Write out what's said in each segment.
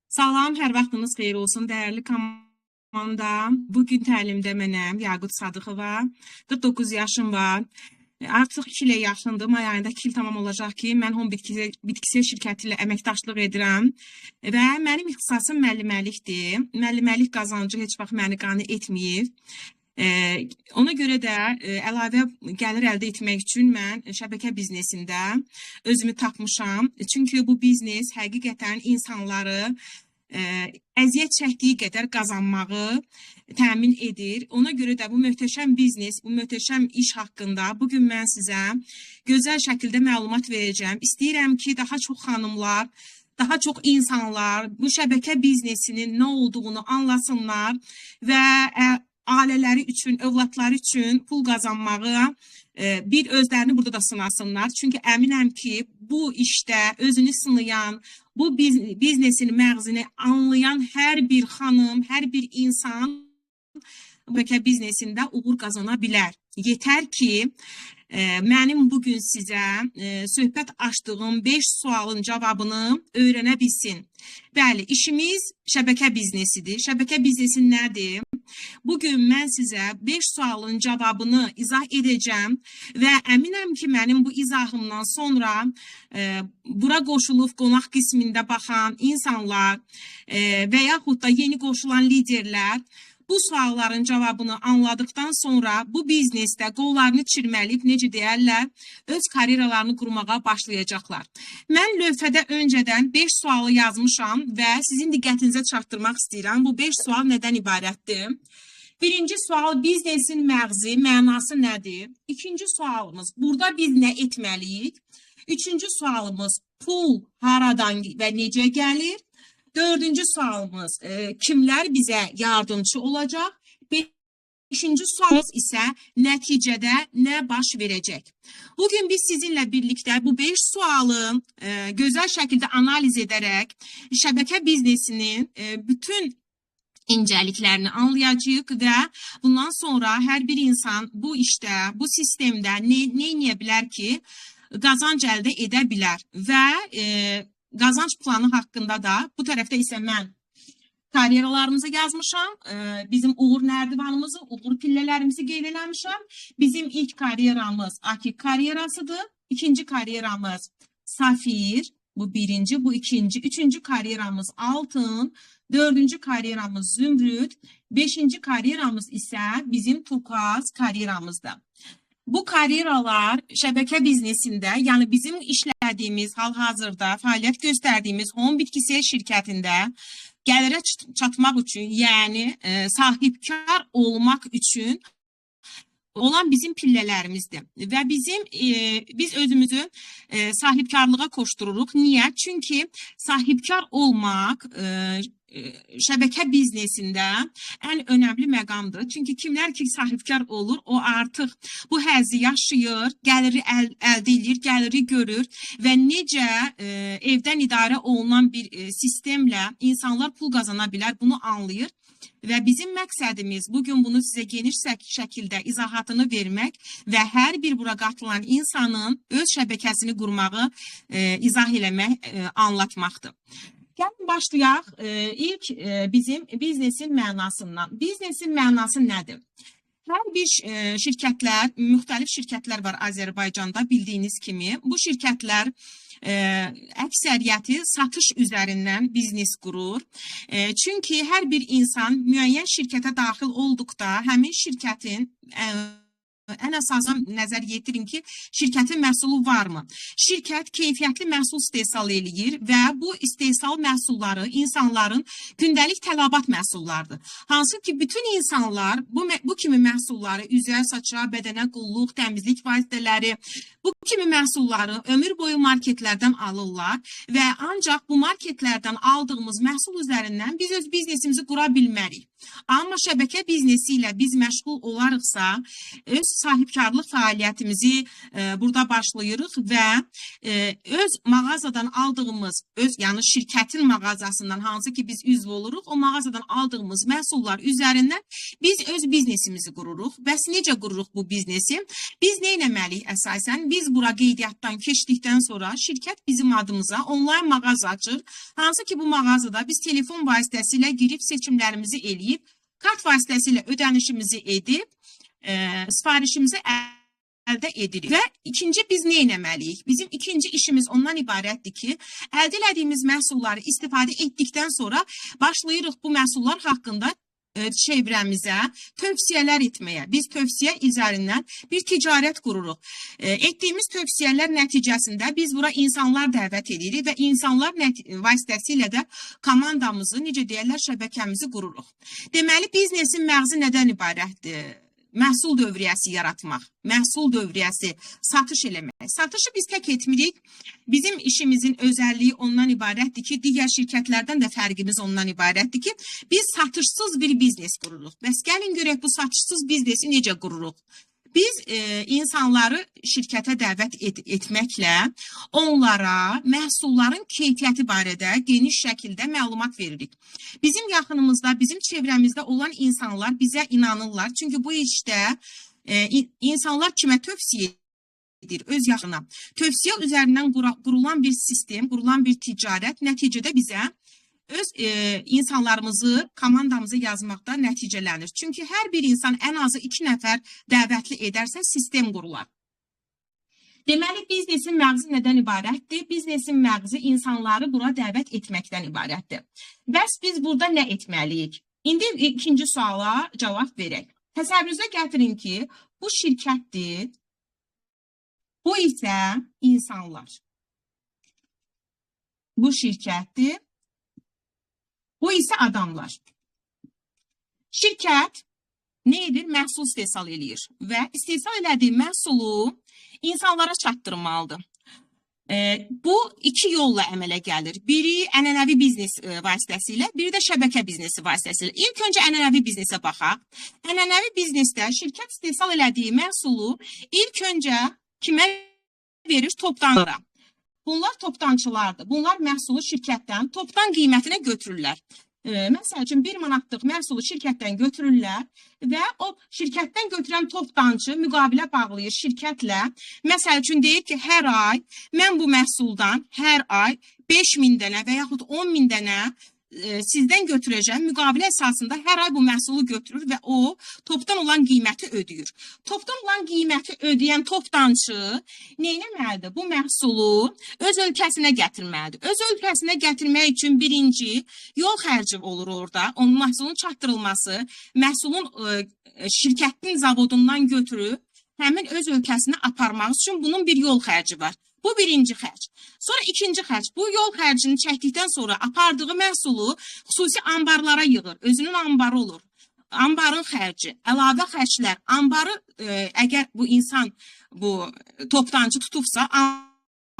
Salam, hər vaxtınız xeyir olsun, dəyərli komanda. Bugün təlimdə mənəm, Yaqut Sadıqova. 49 yaşım var. Artıq 2 ilə yaxındır. May ayında 2 il tamam olacaq ki, mən Home Bitkisel şirkəti ilə əməkdaşlıq edirəm və mənim ixtisasım müəlliməlikdir. Müəlliməlik qazancı heç vaxt məni qane etməyib. Ona görə də əlavə gəlir əldə etmək üçün mən şəbəkə biznesində özümü tapmışam. Çünki bu biznes həqiqətən insanları əziyyət çəkdiyi qədər qazanmağı təmin edir. Ona görə də bu möhtəşəm biznes, bu möhtəşəm iş haqqında bugün mən sizə gözəl şəkildə məlumat verəcəm. İstəyirəm ki, daha çox xanımlar, daha çox insanlar bu şəbəkə biznesinin nə olduğunu anlasınlar və ailələri üçün, övladları üçün pul qazanmağı bir özlərini burada da sınasınlar. Çünki əminəm ki, bu işdə özünü sınayan, bu biznesin məğzini anlayan hər bir xanım, hər bir insan şəbəkə biznesində uğur qazana bilər. Yetər ki, mənim bugün sizə söhbət açdığım 5 sualın cavabını öyrənə bilsin. Bəli, işimiz şəbəkə biznesidir. Şəbəkə biznesi nədir? Bugün mən sizə 5 sualın cavabını izah edəcəm və əminəm ki, mənim bu izahımdan sonra bura qoşulub qonaq qismində baxan insanlar və yaxud da yeni qoşulan liderlər bu sualların cavabını anladıktan sonra bu biznesdə qollarını çirməliyib, necə deyərlər, öz karyeralarını qurmağa başlayacaqlar. Mən lövhədə öncədən 5 sualı yazmışam və sizin diqqətinizə çatdırmaq istəyirəm. Bu 5 sual nədən ibarətdir? Birinci sual, biznesin məğzi, mənası nədir? İkinci sualımız, burada biz nə etməliyik? Üçüncü sualımız, pul haradan və necə gəlir? Dördüncü sualımız, kimlər bizə yardımcı olacaq? Beşinci sualımız isə nəticədə nə baş verəcək? Bugün biz sizinlə birlikdə bu 5 sualı gözəl şəkildə analiz edərək şəbəkə biznesinin bütün incəliklərini anlayacağıq və bundan sonra hər bir insan bu işdə, bu sistemdə nə edə bilər ki, qazanc əldə edə bilər və qazanc planı haqqında da bu tərəfdə isə mən karyeralarımızı yazmışam, bizim uğur nərdivanımızı, uğur pillələrimizi qeyd eləmişəm. Bizim ilk karyeramız Akik karyerasıdır, ikinci karyeramız Safir, bu birinci, bu ikinci, üçüncü karyeramız Altın, dördüncü karyeramız Zümrüt, beşinci karyeramız isə bizim Turkuaz karyeramızdır. Bu karyeralar şəbəkə biznesində, yəni bizim işlədiyimiz, hal-hazırda fəaliyyət göstərdiyimiz Home Bitkisel şirkətində gəlirə çatmaq üçün, yəni sahibkar olmaq üçün olan bizim pillələrimizdir. Və biz özümüzü sahibkarlığa koşdururuq. Niyə? Çünki sahibkar olmaq şəbəkə biznesində ən önəmli məqamdır. Çünki kimlər ki sahibkar olur, o artıq bu həzzi yaşayır, gəliri əldə edir, gəliri görür və necə evdən idarə olunan bir sistemlə insanlar pul qazana bilər, bunu anlayır. Və bizim məqsədimiz bugün bunu sizə geniş şəkildə izahatını vermək və hər bir bura qatılan insanın öz şəbəkəsini qurmağı izah eləmək, anlatmaqdır. Gəlin başlayaq ilk bizim biznesin mənasından. Biznesin mənası nədir? Hər bir şirkətlər, müxtəlif şirkətlər var Azərbaycanda bildiyiniz kimi. Bu şirkətlər əksəriyyəti satış üzərindən biznes qurur. Çünki hər bir insan müəyyən şirkətə daxil olduqda həmin şirkətin ən əsasən nəzər yetirin ki, şirkətin məhsulu varmı? Şirkət keyfiyyətli məhsul istehsal eləyir və bu istehsal məhsulları insanların gündəlik tələbat məhsullardır. Hansı ki, bütün insanlar bu kimi məhsulları üzə, saça, bədənə qulluq, təmizlik vasitələri, bu kimi məhsulları ömür boyu marketlərdən alırlar və ancaq bu marketlərdən aldığımız məhsul üzərindən biz öz biznesimizi qura bilmərik. Amma şəbəkə biznesi ilə biz məşğul olarıqsa, öz sahibkarlıq fəaliyyətimizi burada başlayırıq və öz mağazadan aldığımız, yəni şirkətin mağazasından, hansı ki biz üzv oluruq, o mağazadan aldığımız məhsullar üzərindən biz öz biznesimizi qururuq. Bəs necə qururuq bu biznesi? Biz nə etməliyik əsasən? Biz bura qeydiyyatdan keçdikdən sonra şirkət bizim adımıza onlayn mağaza açır. Hansı ki bu mağazada biz telefon vasitəsilə girib seçimlərimizi eləyib, kart vasitəsilə ödənişimizi edib, sifarişimizi əldə edirik. Və ikinci biz nə etməliyik? Bizim ikinci işimiz ondan ibarətdir ki, əldə etdiyimiz məhsulları istifadə etdikdən sonra başlayırıq bu məhsullar haqqında çevrəmizə tövsiyələr etməyə. Biz tövsiyə üzərindən bir ticarət qururuq. Etdiyimiz tövsiyələr nəticəsində biz bura insanlar dəvət edirik və insanlar vasitəsilə də komandamızı, necə deyərlər, şəbəkəmizi qururuq. Deməli, biznesin məğzi nədən ibarətdir? Məhsul dövriyyəsi yaratmaq, məhsul dövriyyəsi, satış eləmək. Satışı biz tək etmirik. Bizim işimizin özəlliyi ondan ibarətdir ki, digər şirkətlərdən də fərqimiz ondan ibarətdir ki, biz satışsız bir biznes qururuq. Bəs gəlin görək bu satışsız biznesi necə qururuq? Biz insanları şirkətə dəvət etməklə onlara məhsulların keyfiyyəti barədə geniş şəkildə məlumat veririk. Bizim yaxınımızda, bizim çevrəmizdə olan insanlar bizə inanırlar. Çünki bu işdə insanlar kimə tövsiyə edir? Öz yaxına. Tövsiyə üzərindən qurulan bir sistem, qurulan bir ticarət nəticədə bizə öz insanlarımızı, komandamızı yazmaqda nəticələnir. Çünki hər bir insan ən azı 2 nəfər dəvətli edərsə sistem qurular. Deməli, biznesin məğzi nədən ibarətdir? Biznesin məğzi insanları bura dəvət etməkdən ibarətdir. Bəs biz burada nə etməliyik? İndi ikinci suala cavab verək. Təsəvvürünüzə gətirin ki, bu şirkətdir, bu isə insanlar. Bu şirkətdir. Bu isə adamlar. Şirkət nə edir? Məhsul istehsal edir və istehsal elədiyi məhsulu insanlara çatdırmalıdır. Bu 2 yolla əmələ gəlir. Biri ənənəvi biznes vasitəsilə, biri də şəbəkə biznesi vasitəsilə. İlk öncə ənənəvi biznesə baxaq. Ənənəvi biznesdə şirkət istehsal elədiyi məhsulu ilk öncə kimə verir? Topdançılara. Bunlar topdançılardır. Bunlar məhsulu şirkətdən topdan qiymətinə götürürlər. Məsəl üçün 1 manatlıq məhsulu şirkətdən götürürlər və o şirkətdən götürən topdançı müqavilə bağlayır şirkətlə. Məsəl üçün deyir ki, hər ay mən bu məhsuldan hər ay 5.000 dənə və yaxud 10.000 dənə sizdən götürəcəm. Müqavilə əsasında hər ay bu məhsulu götürür və o topdan olan qiyməti ödəyir. Topdan olan qiyməti ödəyən topdançı nə etməlidir? Bu məhsulu öz ölkəsinə gətirməlidir. Öz ölkəsinə gətirmək üçün birinci yol xərci olur orada. Onun məhsulun çatdırılması, məhsulun şirkətin zavodundan götürüb həmin öz ölkəsinə aparmaq üçün bunun bir yol xərci var. Bu birinci xərc. Sonra ikinci xərc. Bu yol xərcini çəkdikdən sonra apardığı məhsulu xüsusi ambarlara yığır. Özünün ambarı olur. Ambarın xərci, əlavə xərclər. Ambarı əgər bu insan bu topdançı tutubsa,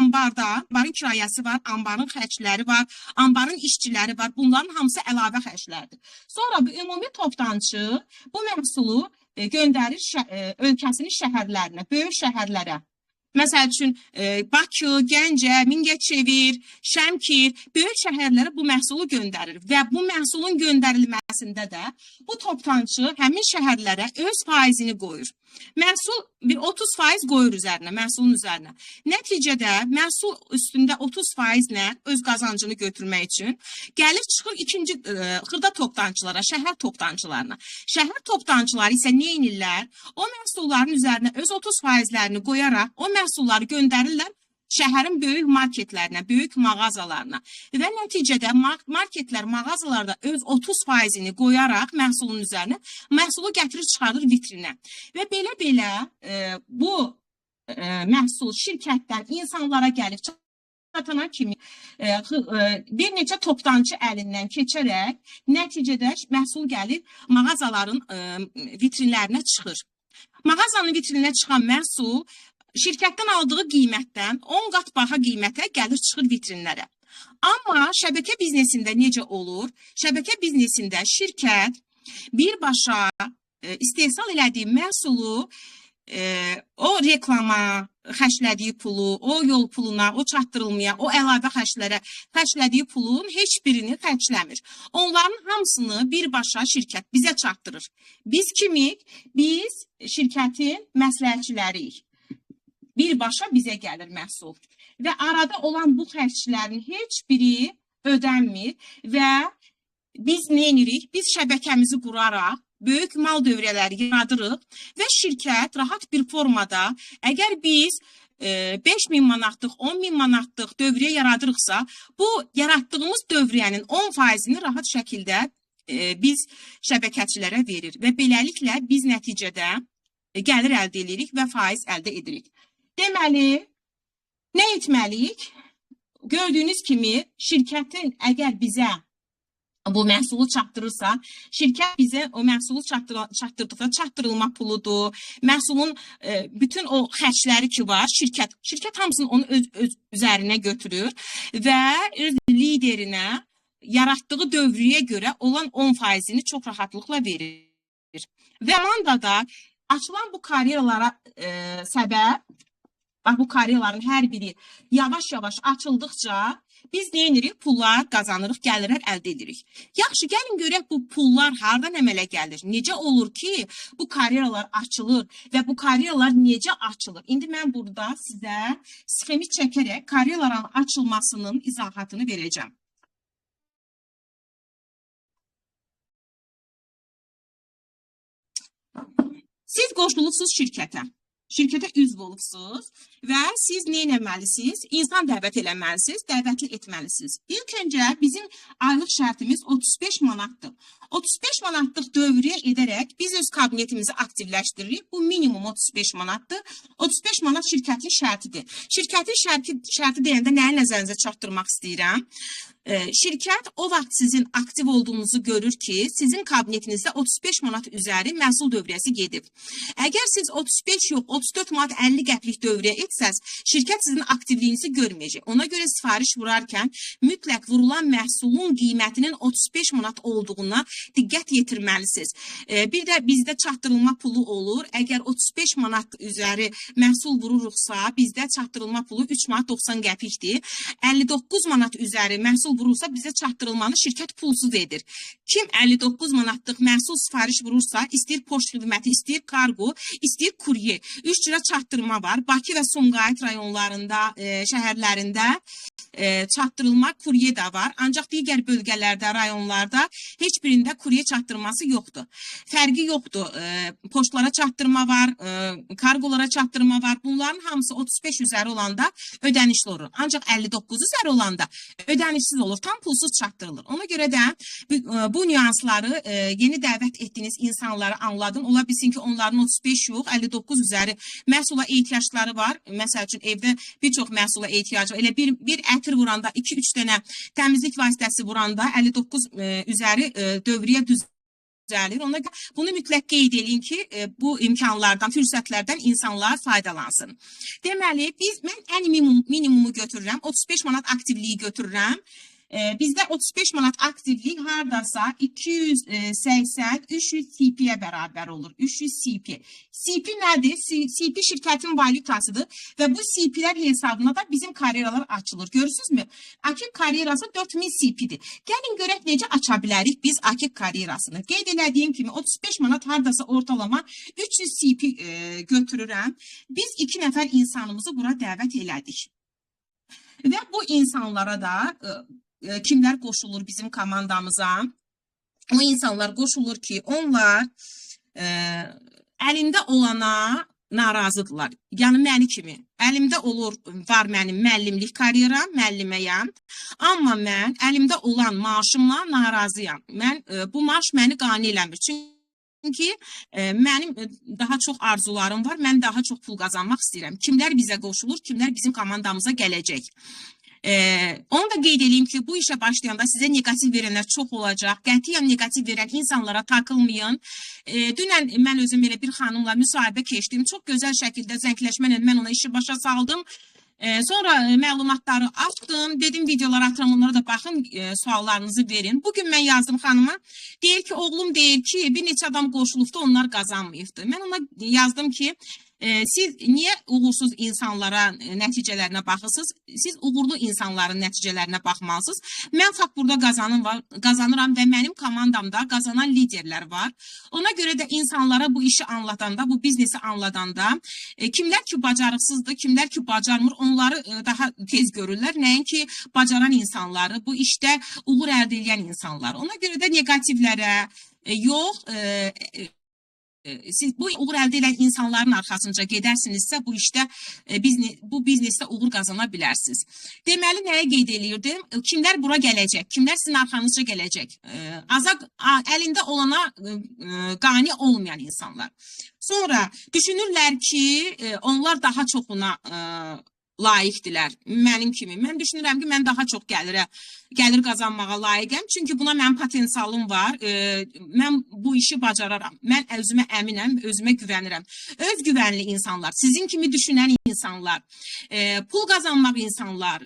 ambarın kirayəsi var, ambarın xərcləri var, ambarın işçiləri var. Bunların hamısı əlavə xərclərdir. Sonra bu ümumi topdançı bu məhsulu göndərir ölkəsinin şəhərlərinə, böyük şəhərlərə. Məsəl üçün Bakı, Gəncə, Mingəçevir, Şəmkir, böyük şəhərlərə bu məhsulu göndərir və bu məhsulun göndərilməsində də bu topdançı həmin şəhərlərə öz faizini qoyur. Məhsul bir 30% qoyur üzərinə, məhsulun üzərinə. Nəticədə məhsul üstündə 30%-lə öz qazancını götürmək üçün gəlir çıxır ikinci xırda topdançılara, şəhər topdançılarına. Şəhər topdançıları isə nə edirlər? O məhsulların üzərinə öz 30%-lərini qoyaraq o məhsulları göndərirlər şəhərin böyük marketlərinə, böyük mağazalarına və nəticədə marketlər, mağazalarda öz 30%-ni qoyaraq məhsulun üzərinə məhsulu gətirir çıxardır vitrinə. Və belə-belə bu məhsul şirkətdən insanlara gəlib çatana kimi bir neçə topdançı əlindən keçərək nəticədə məhsul gəlib mağazaların vitrinlərinə çıxır. Mağazanın vitrinə çıxan məhsul şirkətdən aldığı qiymətdən 10 qat baha qiymətə gəlir çıxır vitrinlərə. Amma şəbəkə biznesində necə olur? Şəbəkə biznesində şirkət birbaşa istehsal elədiyi məhsulu o reklama xərclədiyi pulu, o yol puluna, o çatdırılmaya, o əlavə xərclərə xərclədiyi pulun heç birini xərcləmir. Onların hamısını birbaşa şirkət bizə çatdırır. Biz kimik? Biz şirkətin məsləhətçiləriyik. birbaşa bizə gəlir məhsul. Və arada olan bu xərclərin heç biri ödənmir və biz nə edirik? Biz şəbəkəmizi quraraq böyük mal dövrələri yaradırıq və şirkət rahat bir formada, əgər biz 5.000 manatlıq, 10.000 manatlıq dövrəyə yaradırıqsa, bu yaratdığımız dövrənin 10%-ni rahat şəkildə biz şəbəkəçilərə verir və beləliklə biz nəticədə gəlir əldə edirik və faiz əldə edirik. Deməli, nə etməliyik? Gördüyünüz kimi şirkətin əgər bizə bu məhsulu çatdırırsa, şirkət bizə o məhsulu çatdırdıqda çatdırılma puludur, məhsulun bütün o xərcləri ki var, şirkət hamısını onu öz üzərinə götürür və öz liderinə yaratdığı dövrüyə görə olan 10%-ni çox rahatlıqla verir. Və komandada açılan bu karyeralara səbəb, bu karyeraların hər biri yavaş-yavaş açıldıqca biz nə edirik? Pullar qazanırıq, gəlirlər əldə edirik. Yaxşı, gəlin görək bu pullar hardan əmələ gəlir? Necə olur ki, bu karyeralar açılır və bu karyeralar necə açılır? İndi mən burada sizə sxemi çəkərək karyeraların açılmasının izahatını verəcəm. Siz qoşulubsuz şirkətə. Şirkətə üzv olubsuz və siz nə etməlisiniz? İnsan dəvət eləməlisiniz, dəvətli etməlisiniz. İlk öncə bizim aylıq şərtimiz 35 manatdır. 35 manatlıq dövrüyə edərək biz öz kabinetimizi aktivləşdiririk. Bu minimum 35 manatdır. 35 manat şirkətin şərtidir. Şirkətin şərti deyəndə nəyi nəzərinizə çatdırmaq istəyirəm? Şirkət o vaxt sizin aktiv olduğunuzu görür ki, sizin kabinetinizdə 35 manat üzəri məhsul dövriyəsi gedib. Əgər siz 35 yox, 34 manat 50 qəplik dövrəyə etsəz, şirkət sizin aktivliyinizi görməyəcək. Ona görə sifariş vurarkən mütləq vurulan məhsulun qiymətinin 35 manat olduğuna diqqət yetirməlisiniz. Bir də bizdə çatdırılma pulu olur. Əgər 35 manat üzəri məhsul vururuqsa, bizdə çatdırılma pulu 3 manat 90 qəpikdir. 59 manat üzəri məhsul vurursa, bizə çatdırılmanı şirkət pulsuz edir. Kim 59 manatlıq məhsul sifariş vurursa, istəyir poçt xidməti, istəyir kargo, istəyir kurye. 3 cürə çatdırma var. Bakı və Sumqayıt rayonlarında, şəhərlərində çatdırılma kurye də var. Ancaq digər bölgələrdə, rayonlarda heç birində kurye çatdırması yoxdur. Fərqi yoxdur. Poçtlara çatdırma var, kargolara çatdırma var. Bunların hamısı 35 üzəri olanda ödənişli olur. Ancaq 59 üzəri olanda ödənişsiz olur. Tam pulsuz çatdırılır. Ona görə də bu nüansları yeni dəvət etdiyiniz insanları anladın. Ola bilsin ki, onların 35 yox, 59 üzəri məhsula ehtiyacları var. Məsəl üçün, evdə bir çox məhsula ehtiyacı var. Elə bir ətir vuranda, 2-3 dənə təmizlik vasitəsi vuranda 59 üzəri dövrüyə düzəlir. Ona görə bunu mütləq qeyd edin ki, bu imkanlardan, fürsətlərdən insanlar faydalansın. Deməli, mən ən minimumu götürürəm. 35 manat aktivliyi götürürəm. Bizdə 35 manat aktivlik hardasa 280-300 CP-yə bərabər olur. 300 CP. CP nədir? CP şirkətin valyutasıdır və bu CP-lər hesabına da bizim karyeralar açılır. Görürsünüzmü? Akif karyerası 4000 CP-dir. Gəlin görək necə aça bilərik biz Akif karyerasını. Qeyd elədiyim kimi 35 manat hardasa ortalama 300 CP götürürəm. Biz 2 nəfər insanımızı bura dəvət elədik. Və bu insanlara da kimlər qoşulur bizim komandamıza? O insanlar qoşulur ki, onlar əlində olana narazıdırlar. Yəni məni kimi. Əlimdə var mənim müəllimlik karyeram, müəlliməyəm. Amma mən əlimdə olan maaşımla narazıyam. Bu maaş məni qane eləmir. Çünki mənim daha çox arzularım var. Mən daha çox pul qazanmaq istəyirəm. Kimlər bizə qoşulur, kimlər bizim komandamıza gələcək. Onu da qeyd edeyim ki, bu işə başlayanda sizə negativ verənlər çox olacaq. Qətiyyən negativ verən insanlara takılmayın. Dünən mən özüm elə bir xanımla müsahibə keçdim. Çox gözəl şəkildə zəngləşməklə mən ona işi başa saldım. Sonra məlumatları açdım. Dedim videolar atıram, onlara da baxın, suallarınızı verin. Bugün mən yazdım xanıma. Deyir ki, oğlum deyir ki, bir neçə adam qoşulubda onlar qazanmayıbdır. Mən ona yazdım ki, Siz niyə uğursuz insanlara nəticələrinə baxırsınız? Siz uğurlu insanların nəticələrinə baxmalısınız. Mən fakt burada qazanıram və mənim komandamda qazanan liderlər var. Ona görə də insanlara bu işi anlatanda, bu biznesi anlatanda kimlər ki bacarıqsızdır, kimlər ki bacarmır, onları daha tez görürlər. Nəinki bacaran insanları, bu işdə uğur əldə edən insanlar. Ona görə də negativlərə yox, siz bu uğur əldə edən insanların arxasınca gedərsinizsə, bu işdə bu biznesdə uğur qazana bilərsiniz. Deməli, nəyə qeyd eləyirdim? Kimlər bura gələcək? Kimlər sizin arxanızca gələcək? Əlində olana qani olmayan insanlar. Sonra düşünürlər ki, onlar daha çoxuna layiqdilər. Mənim kimi. Mən düşünürəm ki, mən daha çox gəlir qazanmağa layiqəm. Çünki buna mənim potensialım var. Mən bu işi bacararam. Mən özümə əminəm, özümə güvənirəm. Özgüvənli insanlar, sizin kimi düşünən insanlar, pul qazanmaq insanlar,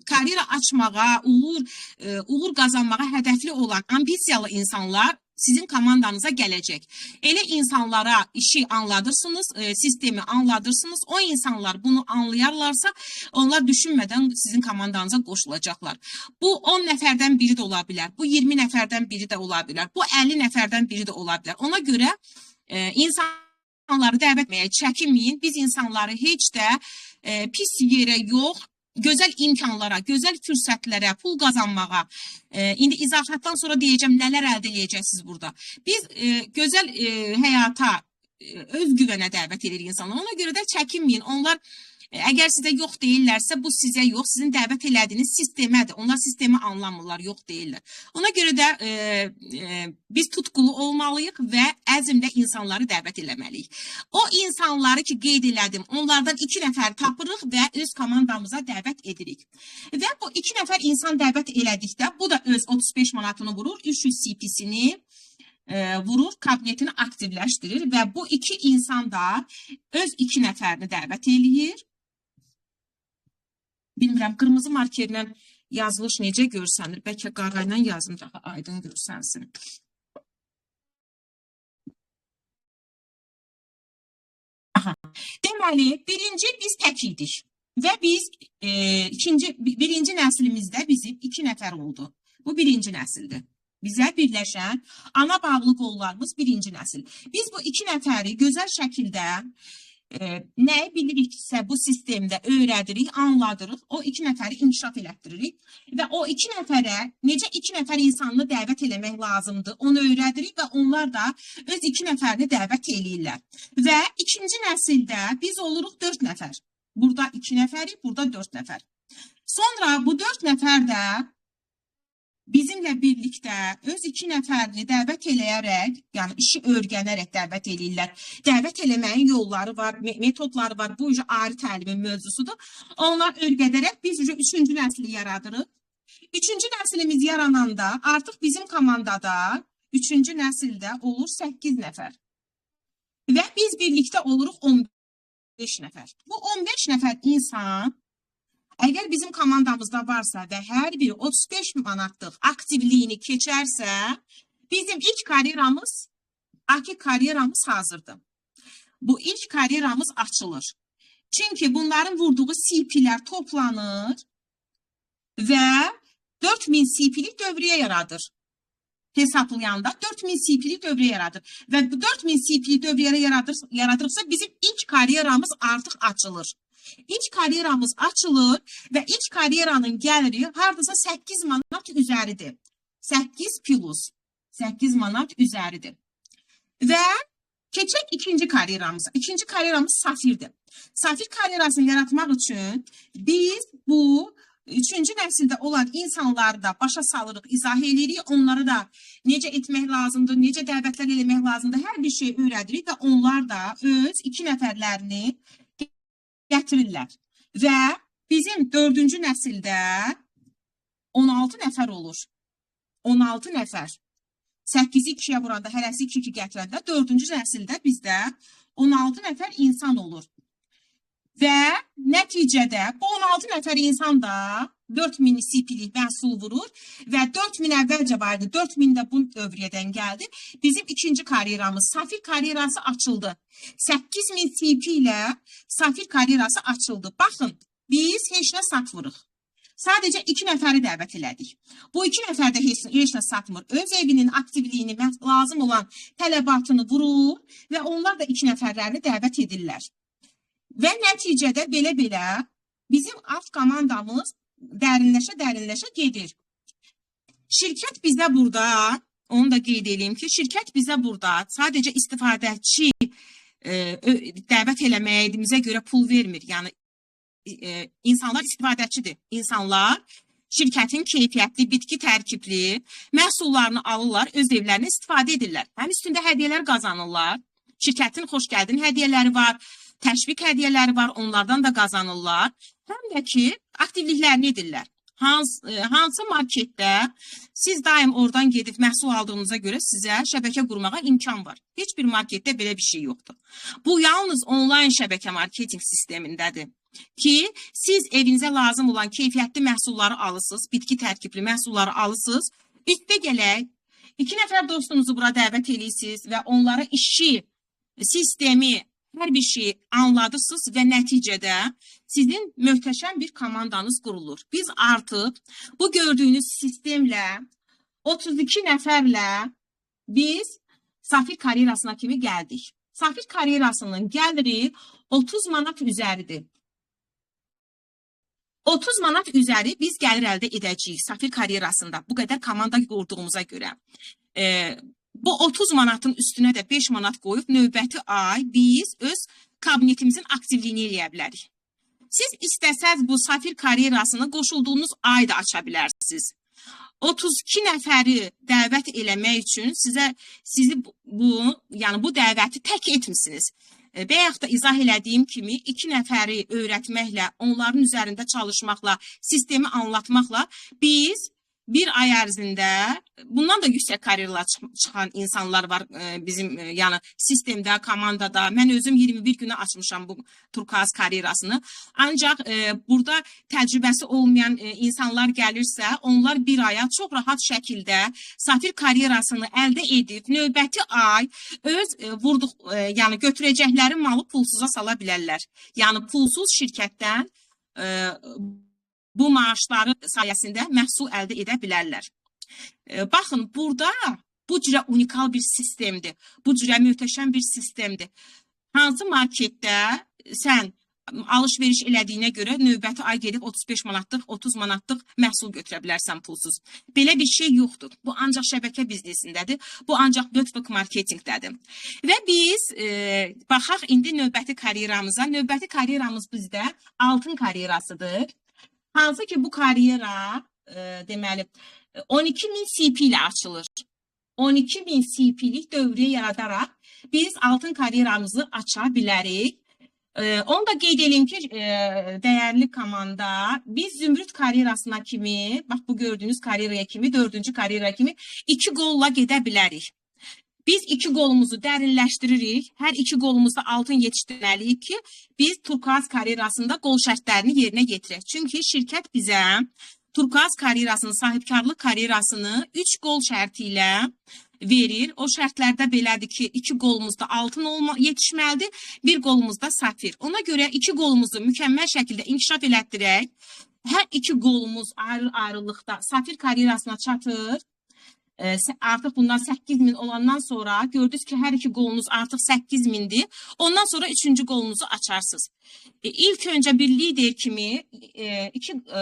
karyera açmağa, uğur qazanmağa hədəfli olan ambisiyalı insanlar sizin komandanıza gələcək. Elə insanlara işi anladırsınız, sistemi anladırsınız. O insanlar bunu anlayarlarsa, onlar düşünmədən sizin komandanıza qoşulacaqlar. Bu 10 nəfərdən biri də ola bilər. Bu 20 nəfərdən biri də ola bilər. Bu 50 nəfərdən biri də ola bilər. Ona görə insanları dəvət etməyə çəkinməyin. Biz insanları heç də pis yerə yox, gözəl imkanlara, gözəl fürsətlərə, pul qazanmağa, indi izahatdan sonra deyəcəm nələr əldə edəcəksiniz burada. Biz gözəl həyata, özgüvənə dəvət edir insanlar. Ona görə də çəkinməyin. Onlar əgər sizə yox deyirlərsə, bu sizə yox, sizin dəvət elədiyiniz sistemədir. Onlar sistemi anlamırlar, yox deyirlər. Ona görə də biz tutqulu olmalıyıq və əzmlə insanları dəvət eləməliyik. O insanları ki, qeyd elədim, onlardan 2 nəfər tapırıq və öz komandamıza dəvət edirik. Və bu 2 nəfər insan dəvət elədikdə, bu da öz 35 manatını vurur, 300 CP-sini vurur, kabinetini aktivləşdirir və bu 2 insan da öz 2 nəfərini dəvət eləyir. Bilmirəm, qırmızı markerlə yazılış necə görsənir? Bəlkə qarayla yazım daha aydın görsənsin. Aha. Deməli, birinci biz tək idik və biz birinci nəslimizdə bizim 2 nəfər oldu. Bu birinci nəsildir. Bizə birləşən ana bağlı qollarımız birinci nəsil. Biz bu 2 nəfəri gözəl şəkildə nəyi biliriksə bu sistemdə öyrədirik, anladırıq, o 2 nəfəri inkişaf elətdiririk və o 2 nəfərə necə 2 nəfər insanını dəvət eləmək lazımdır, onu öyrədirik və onlar da öz 2 nəfərini dəvət eləyirlər. Və ikinci nəsildə biz oluruq 4 nəfər. Burada 2 nəfərik, burada 4 nəfər. Sonra bu 4 nəfər də bizimlə birlikdə öz 2 nəfərini dəvət eləyərək, yəni işi öyrənərək dəvət eləyirlər. Dəvət eləməyin yolları var, metodları var. Bu ayrı təlimin mövzusudur. Onlar öyrədərək biz 3-cü nəsli yaradırıq. 3-cü nəslimiz yarananda artıq bizim komandada 3-cü nəsildə olur 8 nəfər. Və biz birlikdə oluruq 15 nəfər. Bu 15 nəfər insan əgər bizim komandamızda varsa və hər biri 35 manatlıq aktivliyini keçərsə, bizim ilk karyeramız hazırdır. Bu ilk karyeramız açılır. Çünki bunların vurduğu CP-lər toplanır və 4000 CP-lik dövriyyə yaradır. Hesaplayanda 4000 CP-lik dövriyyə yaradır. Və bu 4000 CP-lik dövriyyə yaradırsa, bizim ilk karyeramız artıq açılır. İlk karyeramız açılır və ilk karyeranın gəliri hardasa 8 manat üzəridir. 8 plus 8 manat üzəridir. Və keçək ikinci karyeramıza. İkinci karyeramız safirdir. Safir karyerasını yaratmaq üçün biz bu 3-cü nəsildə olan insanları da başa salırıq, izah edirik. Onları da necə etmək lazımdır, necə dəvətlər eləmək lazımdır, hər bir şey öyrədirik və onlar da öz 2 nəfərlərini gətirirlər. Və bizim 4-cü nəsildə 16 nəfər olur. 16 nəfər. 8-i 2-yə vuranda, hərəsi 2-2 gətirəndə 4-cü nəsildə bizdə 16 nəfər insan olur. və nəticədə bu 16 nəfər insan da 4000 CP-lik məhsul vurur və 4000 əvvəlcə vardı, 4000 də bu dövriyyədən gəldi. Bizim ikinci karyeramız, Safir karyerası açıldı. 8000 CP ilə Safir karyerası açıldı. Baxın, biz heç nə satmırıq. Sadəcə 2 nəfəri dəvət elədik. Bu 2 nəfər də heç nə satmır. Öz evinin aktivliyini, lazım olan tələbatını vurur və onlar da 2 nəfərlərini dəvət edirlər. Və nəticədə belə-belə bizim alt komandamız dərinləşə gedir. Şirkət bizə burada, onu da qeyd edeyim ki, şirkət bizə burada sadəcə istifadəçi dəvət eləməyimizə görə pul vermir. Yəni, insanlar istifadəçidir. İnsanlar şirkətin keyfiyyətli, bitki tərkibli məhsullarını alırlar, öz evlərini istifadə edirlər. Həm üstündə hədiyyələr qazanırlar. Şirkətin xoş gəldin hədiyyələri var, təşviq hədiyyələri var, onlardan da qazanırlar. Həm də ki, aktivliklərini edirlər. Hansı marketdə siz daim oradan gedib məhsul aldığınıza görə sizə şəbəkə qurmağa imkan var. Heç bir marketdə belə bir şey yoxdur. Bu yalnız onlayn şəbəkə marketing sistemindədir ki, siz evinizə lazım olan keyfiyyətli məhsulları alırsınız, bitki tərkibli məhsulları alırsınız. Üstə gələk, 2 nəfər dostunuzu bura dəvət edirsiniz və onlara işi, sistemi, hər bir şeyi anladırsınız və nəticədə sizin möhtəşəm bir komandanız qurulur. Biz artıq bu gördüyünüz sistemlə 32 nəfərlə biz Safir karyerasına kimi gəldik. Safir karyerasının gəliri 30 manat üzəridir. 30 manat üzəri biz gəlir əldə edəcəyik Safir karyerasında bu qədər komanda qurduğumuza görə. Bu 30 manatın üstünə də 5 manat qoyub növbəti ay biz öz kabinetimizin aktivliyini eləyə bilərik. Siz istəsəz bu Safir karyerasını qoşulduğunuz ayda aça bilərsiniz. 32 nəfəri dəvət eləmək üçün sizi bu dəvəti tək etmisiniz. Bayaq da izah elədiyim kimi 2 nəfəri öyrətməklə, onların üzərində çalışmaqla, sistemi anlatmaqla biz bir ay ərzində, bundan da yüksək karyeralar çıxan insanlar var bizim sistemdə, komandada. Mən özüm 21 günə açmışam bu Turkuaz karyerasını. Ancaq burada təcrübəsi olmayan insanlar gəlirsə, onlar bir aya çox rahat şəkildə Safir karyerasını əldə edib, növbəti ay öz götürəcəkləri malı pulsuza sala bilərlər. Yəni pulsuz şirkətdən bu maaşları sayəsində məhsul əldə edə bilərlər. Baxın, burada bu cürə unikal bir sistemdir. Bu cürə möhtəşəm bir sistemdir. Hansı marketdə sən alış-veriş elədiyinə görə növbəti ay gedib 35 manatlıq, 30 manatlıq məhsul götürə bilərsən pulsuz. Belə bir şey yoxdur. Bu ancaq şəbəkə biznesindədir. Bu ancaq network marketingdədir. Və biz baxaq indi növbəti karyeramıza. Növbəti karyeramız bizdə altın karyerasıdır. Hansı ki bu karyera deməli 12.000 CP ilə açılır. 12.000 CP-lik dövriyyə yaradaraq biz altın karyeramızı aça bilərik. Onu da qeyd edeyim ki, dəyərli komanda, biz Zümrüt karyerasına kimi, bax bu gördüyünüz karyeraya kimi, 4-cü karyeraya kimi 2 qolla gedə bilərik. Biz 2 qolumuzu dərinləşdiririk, hər 2 qolumuzda altın yetişdirməliyik ki, biz Turkuaz karyerasında qol şərtlərini yerinə yetirək. Çünki şirkət bizə Turkuaz karyerasının, sahibkarlıq karyerasını 3 qol şərti ilə verir. O şərtlərdə belədir ki, 2 qolumuzda altın yetişməlidir, 1 qolumuzda safir. Ona görə 2 qolumuzu mükəmməl şəkildə inkişaf elətdirək. Hər 2 qolumuz ayrı-ayrılıqda safir karyerasına çatır. Artıq bundan 8.000 olandan sonra gördünüz ki, hər 2 qolunuz artıq 8.000'dir. Ondan sonra 3-cü qolunuzu açarsınız. İlk öncə bir lider kimi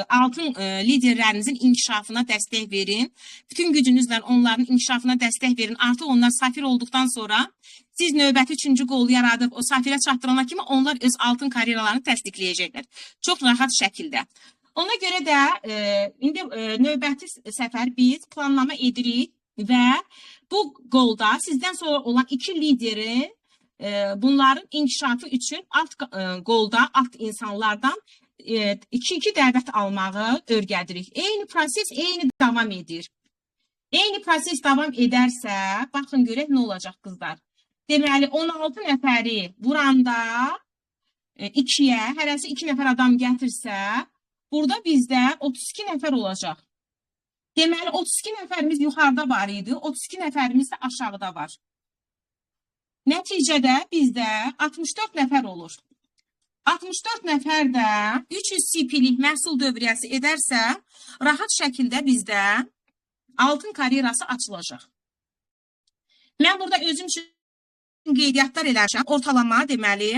altın liderlərinizin inkişafına dəstək verin. Bütün gücünüzlə onların inkişafına dəstək verin. Artıq onlar safir olduqdan sonra siz növbəti 3-cü qolu yaradıb o safirə çatdırana kimi onlar öz altın karyeralarını təsdiqləyəcəklər. Çox rahat şəkildə. Ona görə də indi növbəti səfər biz planlama edirik və bu qolda sizdən sonra olan 2 lideri bunların inkişafı üçün alt qolda, alt insanlardan 2-2 dəvət almağı öyrədirik. Eyni proses eyni davam edir. Eyni proses davam edərsə, baxın görək nə olacaq qızlar. Deməli 16 nəfəri vuranda 2-yə, hərəsi 2 nəfər adam gətirsə, burada bizdə 32 nəfər olacaq. Deməli, 32 nəfərimiz yuxarıda var idi, 32 nəfərimiz də aşağıda var. Nəticədə bizdə 64 nəfər olur. 64 nəfər də 300 CP-lik məhsul dövriyyəsi edərsə, rahat şəkildə bizdə altın karyerası açılacaq. Mən burada özüm üçün qeydiyyatlar eləmişəm. Ortalama deməli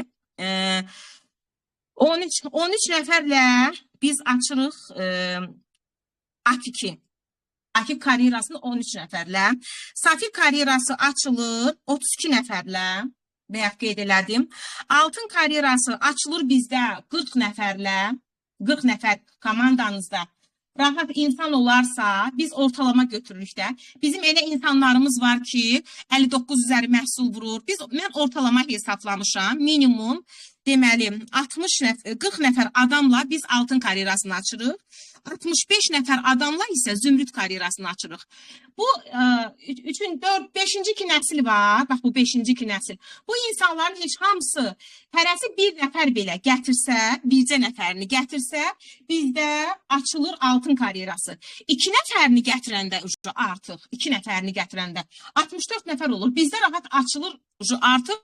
13 nəfərlə biz açırıq A2. A2 karyerasını 13 nəfərlə. Safir karyerası açılır 32 nəfərlə. Bayaq qeyd elədim. Altın karyerası açılır bizdə 40 nəfərlə. 40 nəfər komandanızda rahat insan olarsa, biz ortalama götürürük də. Bizim elə insanlarımız var ki, 59 üzəri məhsul vurur. Mən ortalama hesablamışam. Minimum, deməli, 40 nəfər adamla biz altın karyerasını açırıq. 65 nəfər adamla isə zümrüd karyerasını açırıq. Bu 5-ci nəsil var. Bax, bu 5-ci nəsil. Bu insanların heç hamısı, hərəsi bir nəfər belə gətirsə, bircə nəfərini gətirsə, bizdə açılır altın karyerası. 2 nəfərini gətirəndə artıq, 2 nəfərini gətirəndə 64 nəfər olur. Bizdə rahat açılır artıq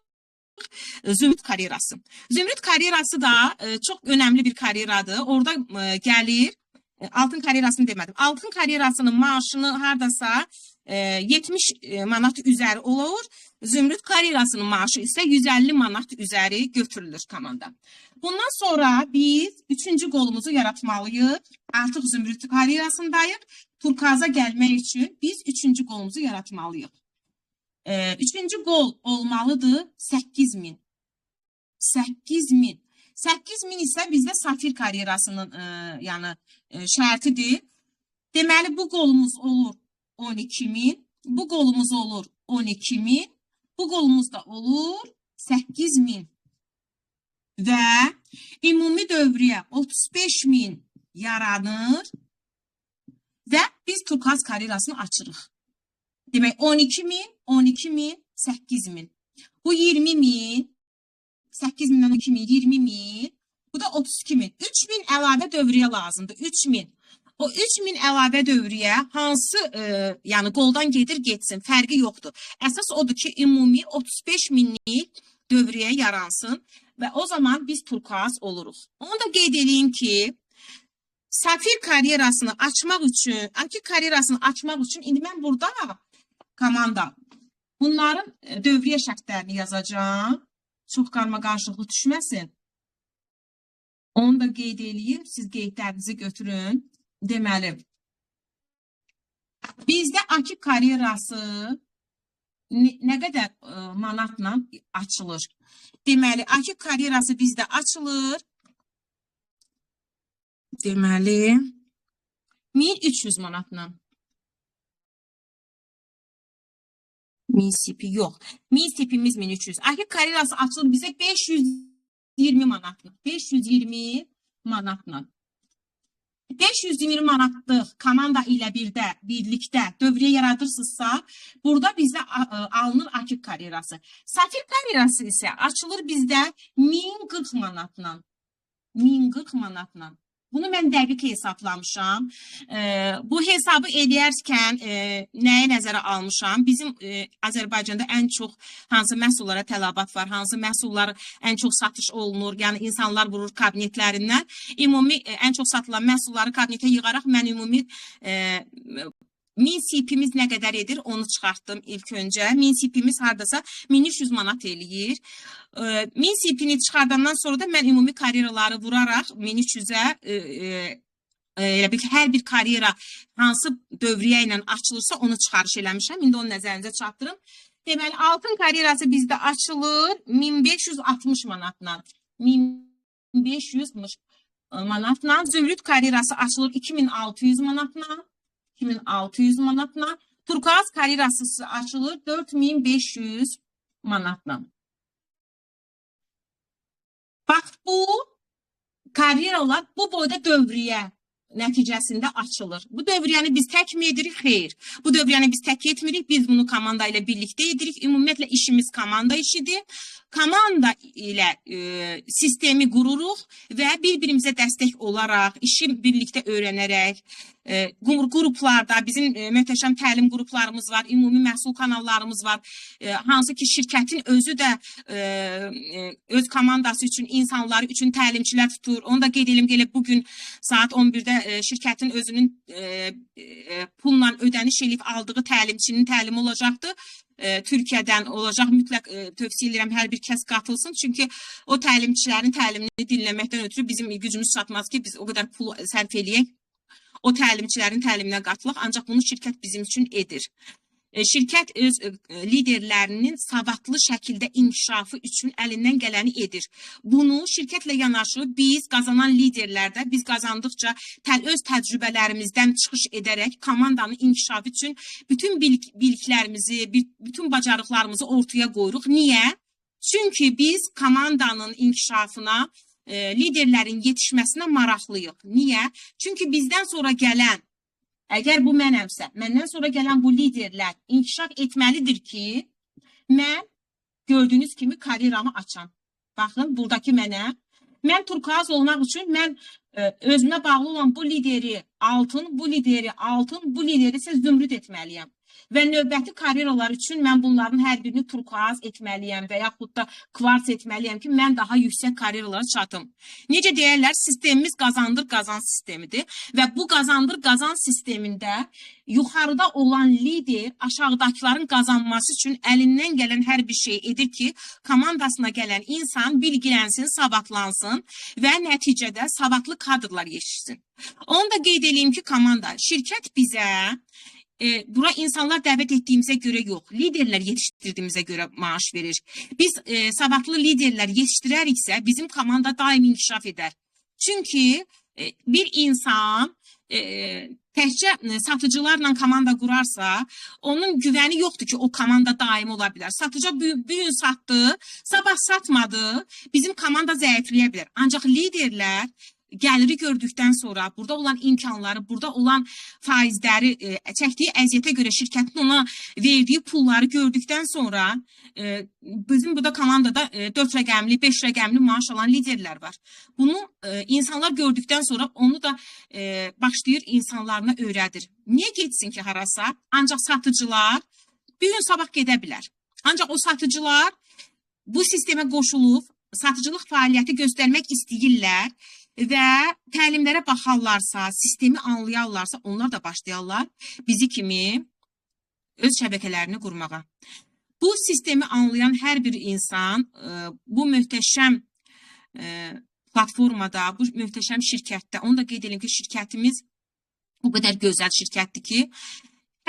zümrüd karyerası. Zümrüd karyerası da çox önəmli bir karyeradır. Orada gəlir, altın karyerasını demədim. Altın karyerasının maaşını hardasa 70 manat üzəri olur. Zümrüd karyerasının maaşı isə 150 manat üzəri götürülür komanda. Bundan sonra biz 3-cü qolumuzu yaratmalıyıq. Artıq zümrüd karyerasındayıq. Turkaza gəlmək üçün biz 3-cü qolumuzu yaratmalıyıq. 3-cü qol olmalıdır 8000. 8000. 8000 isə bizdə safir karyerasının yəni şərtidir. Deməli, bu qolumuz olur 12000, bu qolumuz olur 12000, bu qolumuz da olur 8000. Və ümumi dövriyyə 35000 yaranır və biz turkaz karyerasını açırıq. Demək, 12000, 12000, 8000. Bu 20000. 8000'den 2000, 20000, bu da 32000. 3000 əlavə dövriyyə lazımdır. 3000. O 3000 əlavə dövriyyə hansı yəni qoldan gedir getsin, fərqi yoxdur. Əsas odur ki, ümumi 35000'lik dövriyyə yaransın və o zaman biz turkaz oluruq. Onu da qeyd edeyim ki, safir karyerasını açmaq üçün, A2 karyerasını açmaq üçün indi mən burada komanda bunların dövriyyə şərtlərini yazacağam. Çox qarma-qarışıqlı düşməsin. Onu da qeyd edeyim. Siz qeydlərinizi götürün. Deməli, bizdə A2 karyerası nə qədər manatla açılır? Deməli, A2 karyerası bizdə açılır. Deməli, 1300 manatla. Min sipi yox. Min sipimiz 1300. A2 karyerası açılır bizə 520 manatla. 520 manatla. 520 manatlıq komanda ilə birlikdə dövriyyə yaradırsınızsa, burada bizdə alınır A2 karyerası. Safir karyerası isə açılır bizdə 1040 manatla. 1040 manatla. Bunu mən dəqiq hesablamışam. Bu hesabı eləyərkən nəyə nəzərə almışam? Bizim Azərbaycanda ən çox hansı məhsullara tələbat var, hansı məhsullar ən çox satış olunur, yəni insanlar vurur kabinetlərindən. Ümumi ən çox satılan məhsulları kabinetə yığaraq mən ümumi 1000 sipimiz nə qədər edir, onu çıxartdım ilk öncə. 1000 sipimiz hardasa 1300 manat eləyir. 1000 sipini çıxardandan sonra da mən ümumi karyeraları vuraraq 1300-ə hər bir karyera hansı dövriyyə ilə açılırsa onu çıxarış eləmişəm. İndi onu nəzərinizə çatdırın. Deməli, altın karyerası bizdə açılır 1560 manatla. 1500 manatla. Zümrüd karyerası açılır 2600 manatla. 2600 manatla. Turkuaz karyerası açılır 4500 manatla. Bax, bu karyeralar bu boyda dövriyyə. nəticəsində açılır. Bu dövriyyəni biz tək mi edirik? Xeyr. Bu dövriyyəni biz tək etmirik. Biz bunu komanda ilə birlikdə edirik. Ümumiyyətlə işimiz komanda işidir. Komanda ilə sistemi qururuq və bir-birimizə dəstək olaraq, işi birlikdə öyrənərək, qruplarda bizim möhtəşəm təlim qruplarımız var, ümumi məhsul kanallarımız var. Hansı ki şirkətin özü də öz komandası üçün, insanları üçün təlimçilər tutur. Onu da qeyd edim, gəlib bugün saat 11-də şirkətin özünün pulla ödəniş edib aldığı təlimçinin təlimi olacaqdır. Türkiyədən olacaq, mütləq tövsiyə edirəm hər bir kəs qatılsın. Çünki o təlimçilərin təlimini dinləməkdən ötürü bizim gücümüz çatmaz ki, biz o qədər pul sərf eləyək, o təlimçilərin təliminə qatılaq. Ancaq bunu şirkət bizim üçün edir. Şirkət öz liderlərinin savadlı şəkildə inkişafı üçün əlindən gələni edir. Bunu şirkətlə yanaşı biz qazanan liderlərdə, biz qazandıqca öz təcrübələrimizdən çıxış edərək komandanın inkişafı üçün bütün biliklərimizi, bütün bacarıqlarımızı ortaya qoyuruq. Niyə? Çünki biz komandanın inkişafına, liderlərin yetişməsinə maraqlıyıq. Niyə? Çünki bizdən sonra gələn, əgər bu mənəmsə, məndən sonra gələn bu liderlər inkişaf etməlidir ki, mən gördüyünüz kimi karyeramı açam. Baxın, buradakı mənəm. Mən turkuaz olmaq üçün mən özümə bağlı olan bu lideri altın, bu lideri altın, bu lideri isə zümrüd etməliyəm. Və növbəti karyeralar üçün mən bunların hər birini turkuaz etməliyəm və yaxud da kvarts etməliyəm ki, mən daha yüksək karyeralara çatım. Necə deyərlər, sistemimiz qazandır-qazan sistemidir və bu qazandır-qazan sistemində yuxarıda olan lider aşağıdakıların qazanması üçün əlindən gələn hər bir şey edir ki, komandasına gələn insan bilgilənsin, savadlansın və nəticədə savadlı kadrlar yetişsin. Onu da qeyd edeyim ki, komanda, şirkət bizə bura insanlar dəvət etdiyimizə görə yox, liderlər yetişdirdiyimizə görə maaş verir. Biz savadlı liderlər yetişdirəriksə, bizim komanda daim inkişaf edər. Çünki bir insan təkcə satıcılarla komanda qurarsa, onun güvəni yoxdur ki, o komanda daim ola bilər. Satıcı bu gün satdı, sabah satmadı, bizim komanda zəifləyə bilər. Ancaq liderlər gəliri gördükdən sonra, burada olan imkanları, burada olan faizləri, çəkdiyi əziyyətə görə şirkətin ona verdiyi pulları gördükdən sonra bizim burada komandada 4 rəqəmli, 5 rəqəmli maaş alan liderlər var. Bunu insanlar gördükdən sonra onu da başlayır insanlarına öyrədir. Niyə getsin ki harasa? Ancaq satıcılar bir gün sabah gedə bilər. Ancaq o satıcılar bu sistemə qoşulub, satıcılıq fəaliyyəti göstərmək istəyirlər və təlimlərə baxarlarsa, sistemi anlayarlarsa, onlar da başlayarlar bizi kimi öz şəbəkələrini qurmağa. Bu sistemi anlayan hər bir insan bu möhtəşəm platformada, bu möhtəşəm şirkətdə, onu da qeyd edelim ki, şirkətimiz o qədər gözəl şirkətdir ki,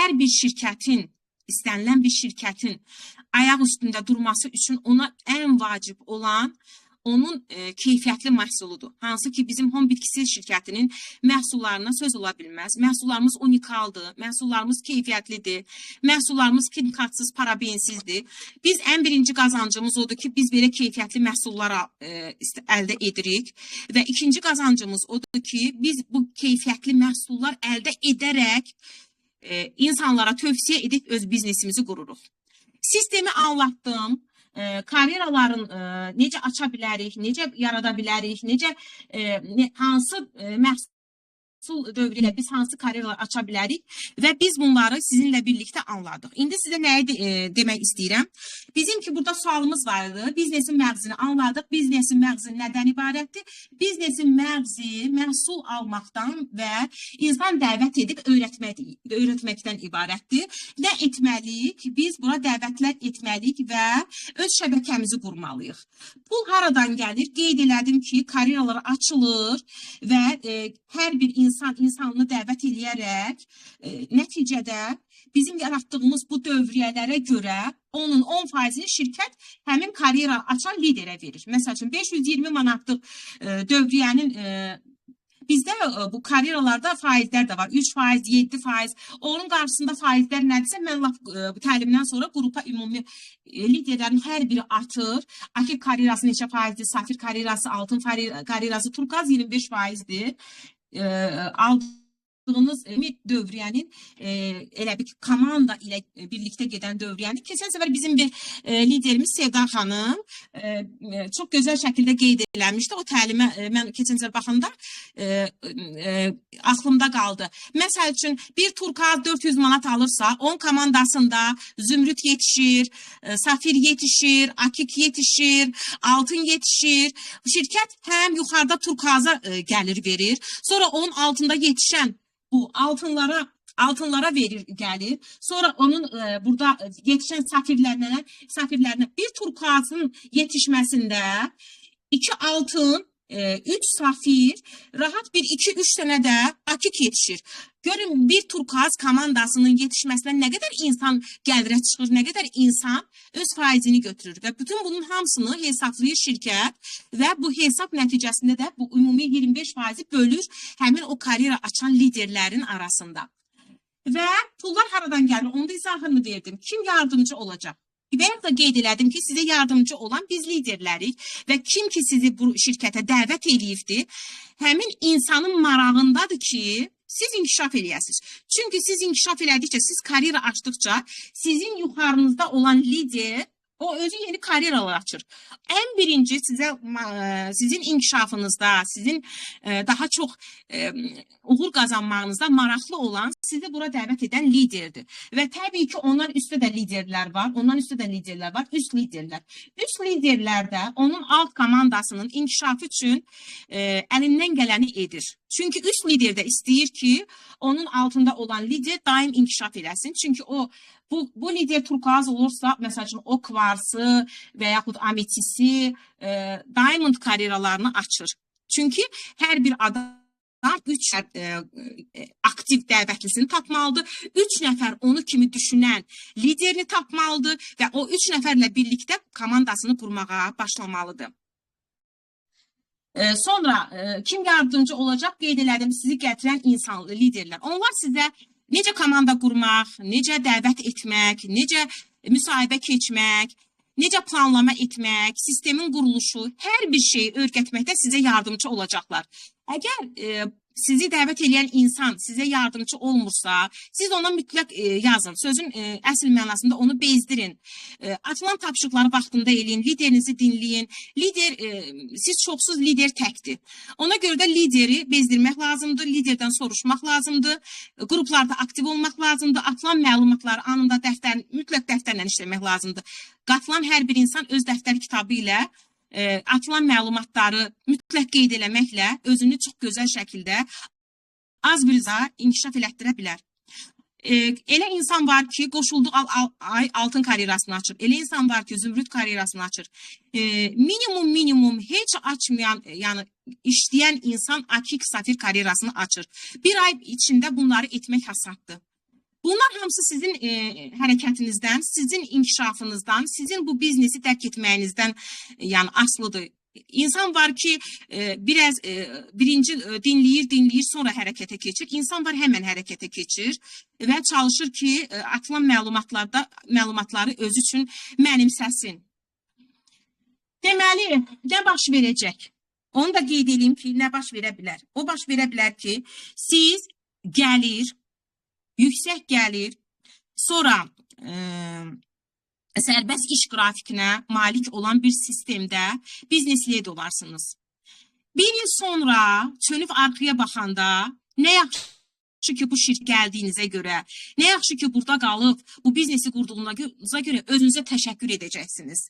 hər bir şirkətin, istənilən bir şirkətin ayaq üstündə durması üçün ona ən vacib olan onun keyfiyyətli məhsuludur. Hansı ki, bizim Home Bitkisi şirkətinin məhsullarına söz ola bilməz. Məhsullarımız unikaldır, məhsullarımız keyfiyyətlidir, məhsullarımız kimikatsız, parabensizdir. Biz ən birinci qazancımız odur ki, biz belə keyfiyyətli məhsullara əldə edirik. Və ikinci qazancımız odur ki, biz bu keyfiyyətli məhsullar əldə edərək insanlara tövsiyə edib öz biznesimizi qururuq. Sistemi anlattım. Karyeraların necə aça bilərik, necə yarada bilərik, hansı məhsul dövrü ilə biz hansı karyeralar aça bilərik və biz bunları sizinlə birlikdə anladıq. İndi sizə nəyi demək istəyirəm? Bizim ki, burada sualımız vardı. Biznesin məğzini anladıq. Biznesin məğzi nədən ibarətdir? Biznesin məğzi məhsul almaqdan və insan dəvət edib öyrətməkdən ibarətdir. Nə etməliyik? Biz bura dəvətlər etməliyik və öz şəbəkəmizi qurmalıyıq. Pul haradan gəlir? Qeyd elədim ki, karyeralar açılır və hər bir insanını dəvət eləyərək nəticədə bizim yaratdığımız bu dövriyyələrə görə onun 10%-ni şirkət həmin karyera açan liderə verir. Məsəl üçün 520 manatlıq dövriyyənin bizdə bu karyeralarda faizlər də var. 3%, 7%. Onun qarşısında faizlər nədirsə, mən təlimdən sonra qrupa ümumi liderlərin hər biri atır. Akif karyerası neçə faizdir, safir karyerası, altın karyerası, turkuaz 25%-dir. aldığınız dövriyənin elə bir komanda ilə birlikdə gedən dövriyəni. Keçən səfər bizim bir liderimiz Sevda xanım çox gözəl şəkildə qeyd eləmişdi. O təlimə mən keçən səfər baxanda aklımda qaldı. Məsəl üçün bir turkuaz 400 manat alırsa, 10 komandasında zümrüt yetişir, safir yetişir, akik yetişir, altın yetişir. Şirkət həm yuxarıda turkuaza gəlir verir, sonra onun altında yetişən bu altınlara verir gəlir. Sonra onun burada yetişən safirlərinə bir turkuazın yetişməsində 2 altın, 3 safir, rahat bir 2-3 tane de akik yetişir. Görün bir turkuaz komandasının yetişməsindən nə qədər insan gəlirə çıxır, nə qədər insan öz faizini götürür və bütün bunun hamısını hesablayır şirkət və bu hesab nəticəsində də bu ümumi 25% bölür həmin o karyera açan liderlərin arasında. Və pullar haradan gəlir? Onu da izahını verdim. Kim yardımcı olacaq? Ben de qeyd elədim ki, sizə yardımcı olan biz liderlərik və kim ki sizi bu şirkətə dəvət eləyibdir, həmin insanın marağındadır ki, siz inkişaf eləyəsiniz. Çünki siz inkişaf elədikcə, siz karyera açdıqca, sizin yuxarınızda olan lider o özü yeni karyeralar açır. En birinci sizin inkişafınızda, sizin daha çok uğur kazanmağınızda maraqlı olan sizi bura dəvət edən liderdir. Və təbii ki, onlar üstə də liderlər var. Ondan üstə də liderlər var. Üst liderlər. Üst liderlər də onun alt komandasının inkişafı üçün əlindən gələni edir. Çünki üst lider də istəyir ki, onun altında olan lider daim inkişaf eləsin. Çünki o bu lider turkuaz olursa, məsələn, o kvarsı və yaxud ametisi, diamond karyeralarını açır. Çünki hər bir adam 3 aktiv dəvətlisini tapmalıdır. 3 nəfər onu kimi düşünən liderini tapmalıdır və o 3 nəfərlə birlikdə komandasını qurmağa başlamalıdır. Sonra kim yardımcı olacaq? Qeyd elədim, sizi gətirən insan, liderlər. Onlar sizə necə komanda qurmaq, necə dəvət etmək, necə müsahibə keçmək, necə planlama etmək, sistemin quruluşu, hər bir şeyi öyrətməkdə sizə yardımcı olacaqlar. Əgər sizi dəvət edən insan sizə yardımcı olmursa, siz ona mütləq yazın. Sözün əsl mənasında onu bezdirin. Atılan tapşırıqları vaxtında eləyin, liderinizi dinləyin. Siz çoxsuz lider təkdir. Ona görə də lideri bezdirmək lazımdır, liderdən soruşmaq lazımdır, qruplarda aktiv olmaq lazımdır, atılan məlumatları anında mütləq dəftərlə işləmək lazımdır. Qatılan hər bir insan öz dəftər kitabı ilə atılan məlumatları mütləq qeyd eləməklə özünü çox gözəl şəkildə az bir inkişaf elətdirə bilər. Elə insan var ki, qoşulduğu ay altın karyerasını açır. Elə insan var ki, zümrüt karyerasını açır. Minimum heç açmayan, yəni işləyən insan akik safir karyerasını açır. Bir ay içində bunları etmək asandır. Bunlar hamısı sizin hərəkətinizdən, sizin inkişafınızdan, sizin bu biznesi dərk etməyinizdən yəni asılıdır. İnsan var ki, birinci dinləyir, sonra hərəkətə keçir. İnsan var həmən hərəkətə keçir və çalışır ki, atılan məlumatları özü üçün mənimsəsin. Deməli, nə baş verəcək? Onu da qeyd edeyim ki, nə baş verə bilər? O baş verə bilər ki, siz gəlir, yüksək gəlir, sonra sərbəst iş qrafikinə malik olan bir sistemdə biznes led olarsınız. Bir il sonra çönüb arxaya baxanda nə yaxşı ki bu şirkət gəldiyinizə görə, nə yaxşı ki burada qalıb bu biznesi qurduğunuza görə özünüzə təşəkkür edəcəksiniz.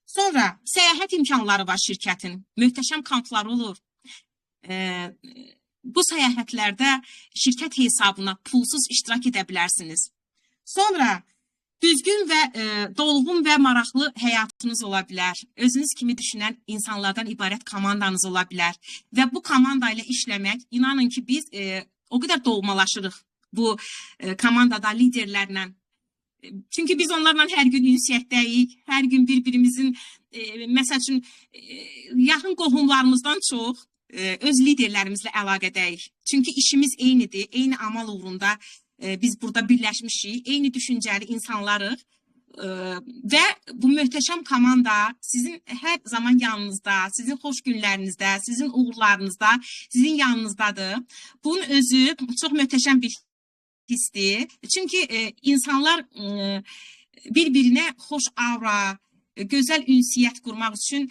Sonra səyahət imkanları var şirkətin, möhtəşəm kampları olur. Bu səyahətlərdə şirkət hesabına pulsuz iştirak edə bilərsiniz. Sonra düzgün və dolğun və maraqlı həyatınız ola bilər. Özünüz kimi düşünən insanlardan ibarət komandanız ola bilər. Və bu komanda ilə işləmək, inanın ki biz o qədər doğmalaşırıq bu komandada liderlərlə. Çünki biz onlarla hər gün ünsiyyətdəyik, hər gün bir-birimizin, məsəl üçün, yaxın qohumlarımızdan çox, öz liderlərimizlə əlaqədəyik. Çünki işimiz eynidir, eyni amal uğrunda biz burada birləşmişik, eyni düşüncəli insanlarıq. ve bu möhtəşəm komanda sizin hər zaman yanınızda, sizin xoş günlərinizdə, sizin uğurlarınızda, sizin yanınızdadır. Bunun özü çox möhtəşəm bir hissdir. Çünki insanlar bir-birinə xoş aura, gözəl ünsiyyət qurmaq üçün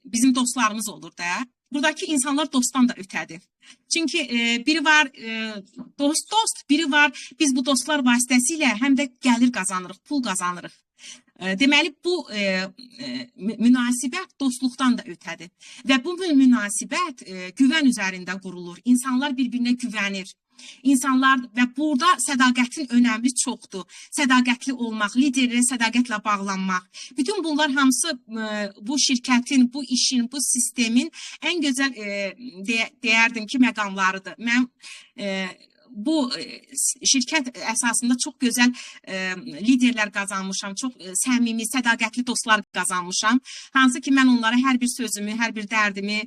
bizim dostlarımız olur da. Buradakı insanlar dostdan da ötədir. Çünki biri var dost, biri var biz bu dostlar vasitəsilə həm də gəlir qazanırıq, pul qazanırıq. Deməli, bu münasibət dostluqdan da ötədir. Və bu münasibət güvən üzərində qurulur. İnsanlar bir-birinə güvənir. İnsanlar və burada sədaqətin önəmi çoxdur. Sədaqətli olmaq, liderlərə sədaqətlə bağlanmaq. Bütün bunlar hamısı bu şirkətin, bu işin, bu sistemin ən gözəl deyərdim ki, məqamlarıdır. Mən bu şirkət əsasında çox gözəl liderlər qazanmışam, çox səmimi, sədaqətli dostlar qazanmışam. Hansı ki, mən onlara hər bir sözümü, hər bir dərdimi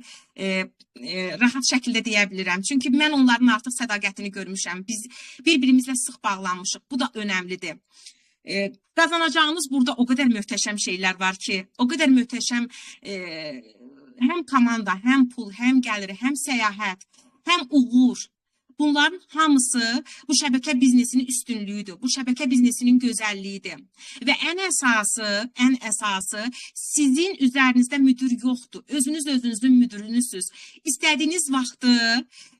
rahat şəkildə deyə bilirəm. Çünki mən onların artıq sədaqətini görmüşəm. Biz bir-birimizlə sıx bağlanmışıq. Bu da önəmlidir. Qazanacağınız burada o qədər möhtəşəm şeylər var ki, o qədər möhtəşəm həm komanda, həm pul, həm gəliri, həm səyahət, həm uğur. Bunların hamısı bu şəbəkə biznesinin üstünlüyüdür. Bu şəbəkə biznesinin gözəlliyidir. Və ən əsası sizin üzərinizdə müdür yoxdur. Özünüz özünüzün müdürünüzsünüz. İstədiyiniz vaxtı,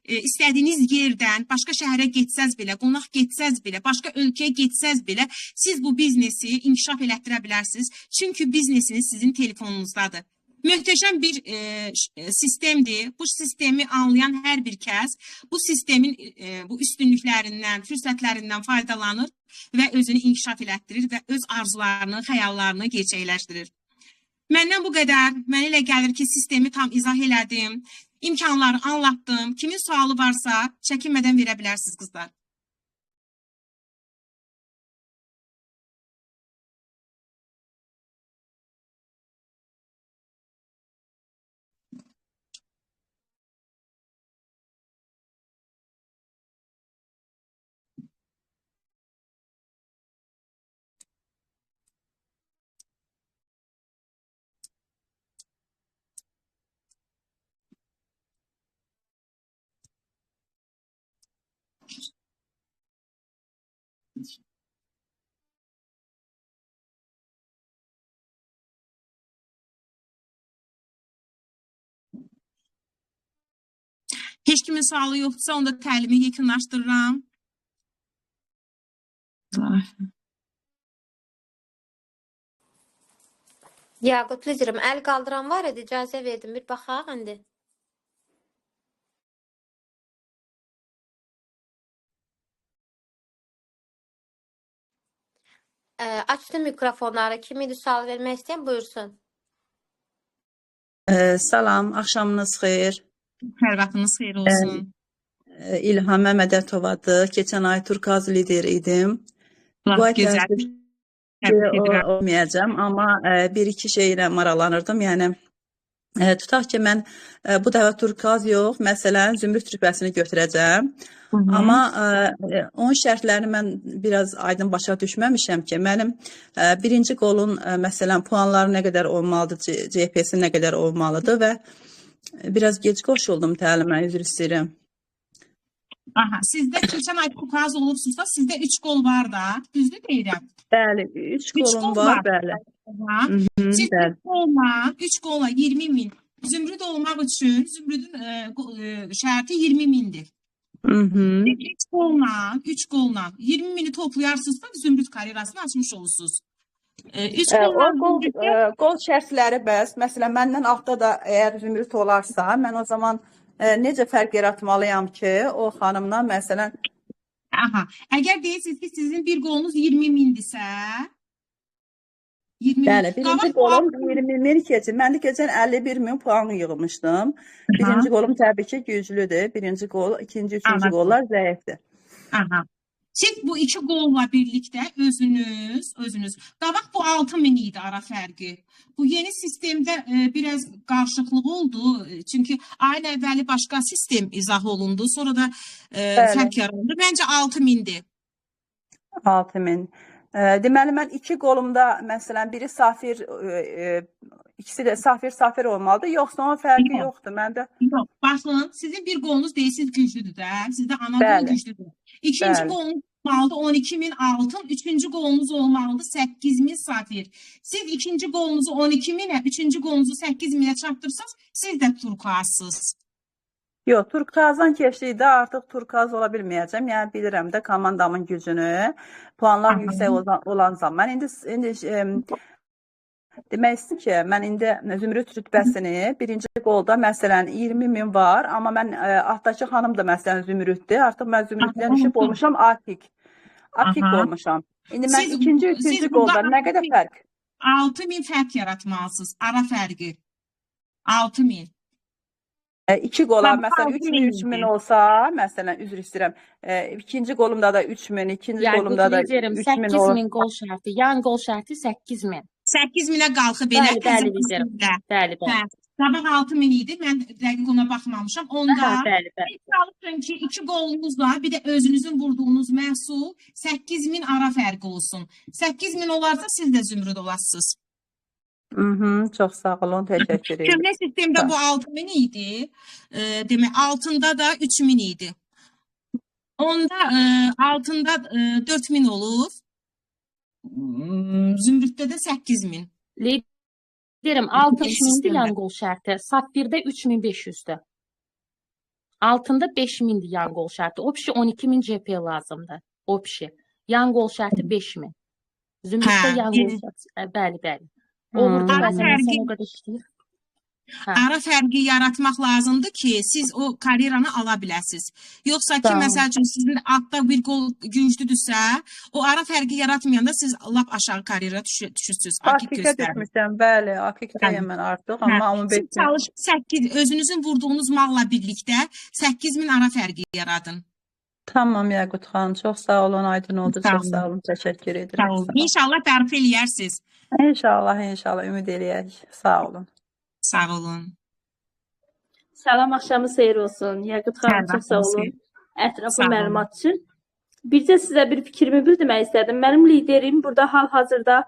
istədiyiniz yerdən, başqa şəhərə getsəz belə, qonaq getsəz belə, başqa ölkəyə getsəz belə, siz bu biznesi inkişaf elətdirə bilərsiniz. Çünki biznesiniz sizin telefonunuzdadır. Möhtəşəm bir sistemdir. Bu sistemi anlayan hər bir kəs bu sistemin bu üstünlüklərindən, fürsətlərindən faydalanır və özünü inkişaf elətdirir və öz arzularını, xəyallarını gerçəkləşdirir. Məndən bu qədər. Mənə elə gəlir ki, sistemi tam izah elədim, imkanları anlattım. Kimin sualı varsa çəkinmədən verə bilərsiniz, qızlar. Heç kimin sualı yoxdursa, onda təlimi yekunlaşdırıram. Yaqut liderim, əl qaldıran var idi, icazə verdim. Bir baxaq indi. Açdım mikrofonları. Kim idi sual vermək istəyən buyursun. Salam, axşamınız xeyir. Hər vaxtınız xeyir olsun. İlham Məmədətovadır. Keçən ay Turkaz lider idim. Bu ay olmayacağım, amma bir-iki şeylə maraqlanırdım. Yəni, tutaq ki, mən bu dəfə Turkaz yox, məsələn, Zümrüd rütbəsini götürəcəm. Amma onun şərtlərini mən biraz aydın başa düşməmişəm ki, mənim birinci qolun, məsələn, puanları nə qədər olmalıdır, GPS-i nə qədər olmalıdır və biraz gec qoşuldum təlimə, üzr istəyirəm. Aha, sizdə keçən ay Turkaz olubsunuzsa, sizdə 3 qol var da, düzdür deyirəm? Bəli, 3 qolum var, bəli. Siz 3 qola 20 min. Zümrüd olmaq üçün Zümrüdün şərti 20 mindir. 3 qolla 20 mini toplayarsınızsa Zümrüd karyerasını açmış olursunuz. Qol şərtləri bəs, məsələn, məndən altda da əgər Zümrüd olarsa, mən o zaman necə fərq yaratmalıyam ki, o xanımla, məsələn... Aha, əgər deyirsiniz ki, sizin bir qolunuz 20 mindirsə... Bəli, birinci qolum 20 min keçir. Mən də keçən 51 min puan yığmışdım. Birinci qolum təbii ki, güclüdür. Birinci qol, ikinci, üçüncü qollar zəifdir. Aha. Siz bu 2 qolla birlikdə özünüz. Qabaq bu 6 min idi ara fərqi. Bu yeni sistemdə biraz qarışıqlıq oldu. Çünki ayın əvvəli başqa sistem izah olundu. Sonra da fərq yarandı. Məncə 6 mindir. 6 min. Deməli mən iki qolumda məsələn biri safir, ikisi də safir olmalıdır, yoxsa onun fərqi Yox. yoxdur. Məndə Yox, baxın, sizin bir qolunuz deyilsiz güclüdür də, sizdə ana qol bəli, güclüdür. İkinci bəli. qolunuz olmalıdır 12.000 altın, üçüncü qolunuz olmalıdır 8.000 safir. Siz ikinci qolunuzu 12.000'e, üçüncü qolunuzu 8.000'e çarptırsanız, siz də turkuazsınız. Yox, turkuazdan keçdikdə artıq turkuaz ola bilməyəcəm. Yəni bilirəm də komandamın gücünü, puanlar Aha. yüksək olan zaman. İndi demək istəyirəm ki, mən indi zümrüd rütbəsini birinci qolda məsələn 20.000 var, amma mən altdakı xanım da məsələn zümrüddür. Artıq mən zümrüddən düşüb olmuşam akik. Akik Aha. olmuşam. İndi mən Siz- ikinci, siz üçüncü burada qolda nə qədər fərq? 6.000 fərq yaratmalısınız, ara fərqi. 6.000. İki qola, Tam məsələn 6.000 3.000, 3.000 idi. olsa, məsələn üzr istəyirəm, ikinci qolumda da 3.000, ikinci Yəni qolumda da liderim 3.000 olur. 8.000 qol şərti, yan qol şərti 8.000. 8.000'e qalxıb belə Bəli, bəli, liderim. Bəli, bəli. Hə, sabah 6.000 idi. Mən dəqiq ona baxmamışam. Onda Hə, bəli, bəli. çalışın ki, iki qolunuzla bir də özünüzün vurduğunuz məhsul 8.000 ara fərqi olsun. 8.000 olarsa siz də zümrüd olasınız. Çox sağ olun, təşəkkür edirəm. Köhnə sistemdə bu 6.000 idi. Demək altında da 3.000 idi. Onda altında 4.000 olur. Zümrüddə də 8.000. Liderim 60.000 sistemdə. yan qol şərti, safirdə 3.500'dür. Altında 5.000'dir yan qol şərti. O pişi 12.000 CP lazımdır. O pişi. Yan qol şərti 5.000. Zümrüddə Hə, yan qol yeni- şərti. Bəli, bəli. Uğurda Ara bəzən fərqi- insan o qədər işləyir. Hə. Ara fərqi yaratmaq lazımdır ki, siz o karyeranı ala biləsiniz. Yoxsa ki, Tamam. məsəl üçün sizin altda bir qol güclüdürsə, o ara fərqi yaratmayanda siz lap aşağı karyera düşürsünüz. Akik Akikə göstərir. düşmüşəm, bəli, akikdəyəm mən artıq, amma 15 Siz çalışıb 8, özünüzün vurduğunuz malla birlikdə 8.000 ara fərqi yaradın. Tamam Yaqut xanım, çox sağ olun, aydın oldu, Sağ çox olun. sağ olun, təşəkkür Sağ edirəm. olun. Sağ olun. İnşallah bərpa eləyərsiniz. İnşallah, ümid eləyək. Sağ olun. Sağ olun. Salam, axşamı xeyir olsun. Yaqut xanım, Hər çox sağ vaxtınız olun. xeyir. Ətraflı Sağ olun. məlumat üçün. Bircə sizə bir fikrimi bildirmək istədim. Mənim liderim burada hal-hazırda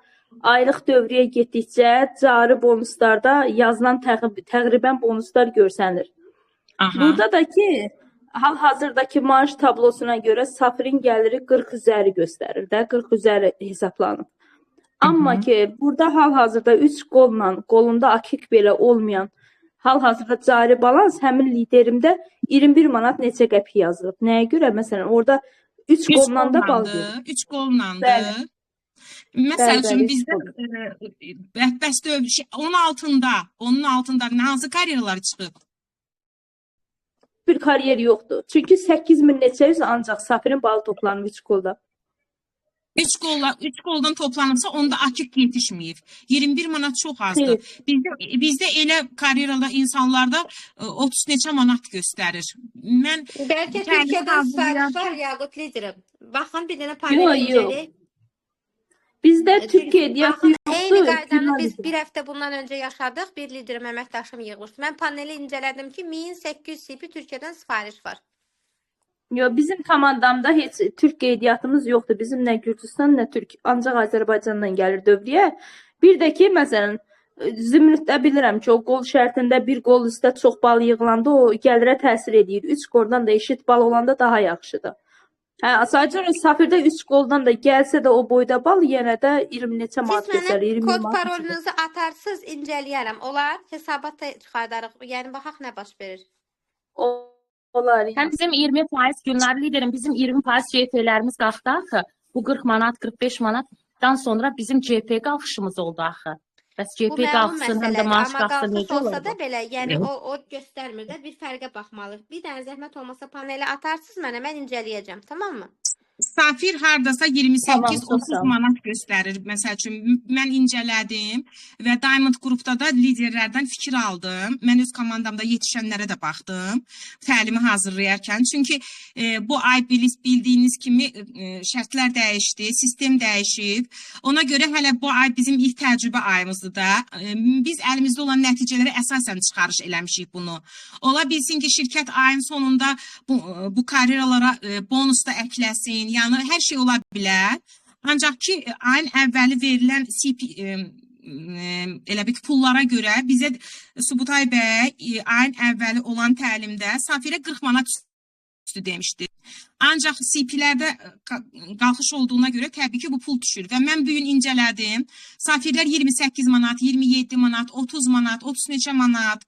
aylıq dövriyyə getdikcə cari bonuslarda yazılan təqribən bonuslar görsənir. Aha. Burada da ki, hal-hazırdakı maaş tablosuna görə safirin gəliri 40 üzəri göstərir də, 40 üzəri hesablanıb. Amma ki, burada hal-hazırda 3 qolla, qolunda akik belə olmayan hal-hazırda cari balans həmin liderimdə 21 manat neçə qəpik yazılıb. Nəyə görə? Məsələn, orada 3 qolla da bal gedir. 3 qollandı. Bəli. Məsəl Bəli, üçün bəli, bizdə bəs onun altında hansı karyeralar çıxıb? Bir karyer yoxdur. Çünki 8000 neçə yüz ancaq safirin balı toplanıb 3 qolda. 3 qoldan toplanıbsa onda akik yetişməyib. 21 manat çox azdır. Bizdə elə karyerada insanlarda 30 neçə manat göstərir. Mən Bəlkə Gəldi Türkiyədən hazırlayan- sifariş var Yaqut liderim. Baxın bir dənə Yox, panel yox. incələyək. Bizdə Türkiyə iddiası Eyni yoxdur. qaydanı biz bir həftə bundan öncə yaşadıq. Bir liderim əməkdaşım yığmışdı. Mən paneli incələdim ki, 1800 CP Türkiyədən sifariş var. Yox, bizim komandamda heç Türk qeydiyyatımız yoxdur. Bizim nə Gürcüstan, nə Türk, ancaq Azərbaycandan gəlir dövriyyə. Bir də ki, məsələn, zümrüddə bilirəm ki, o qol şərtində bir qol üstə çox bal yığılanda o gəlirə təsir edir. 3 qoldan da eşit bal olanda daha yaxşıdır. Hə, sadəcə safirdə 3 qoldan da gəlsə də o boyda bal yenə də 20 neçə manat Siz göstərir, mənə 20 kod manat. parolunuzu atarsınız, incələyərəm. Olar, hesabat da çıxardarıq. Yəni baxaq nə baş verir. Olar. Həm bizim 20% günlər liderim, bizim 20% CP-lərimiz qalxdı axı. Bu 40 manat, 45 manatdan sonra bizim CP qalxışımız oldu axı. Bəs Bu CP məlum qalxsın, həm də məsələdir, maaş amma qalxsın, qalxış necə olsa olar? da belə, yəni o göstərmir də, bir fərqə baxmalıyıq. Bir dənə zəhmət olmasa paneli atarsınız mənə, mən incələyəcəm, tamam mı? Safir hardasa Tamam, 28-30 çox sağ ol. manat göstərir. Məsəl üçün mən incələdim və Diamond qrupda da liderlərdən fikir aldım. Mən öz komandamda yetişənlərə də baxdım təlimi hazırlayarkən. Çünki bu ay bildiyiniz kimi şərtlər dəyişdi, sistem dəyişib. Ona görə hələ bu ay bizim ilk təcrübə ayımızdır da. Biz əlimizdə olan nəticələrə əsasən çıxarış eləmişik bunu. Ola bilsin ki, şirkət ayın sonunda bu karyeralara bonus da əkləsin. Yəni hər şey ola bilər. Ancaq ki ayın əvvəli verilən elə bir pullara görə bizə Subutay bəy ayın əvvəli olan təlimdə Safirə 40 manat üstü demişdi. Ancaq CP-lərdə qalxış olduğuna görə təbii ki bu pul düşür və mən bu gün incələdim. Safirlər 28 manat, 27 manat, 30 manat, 30 neçə manat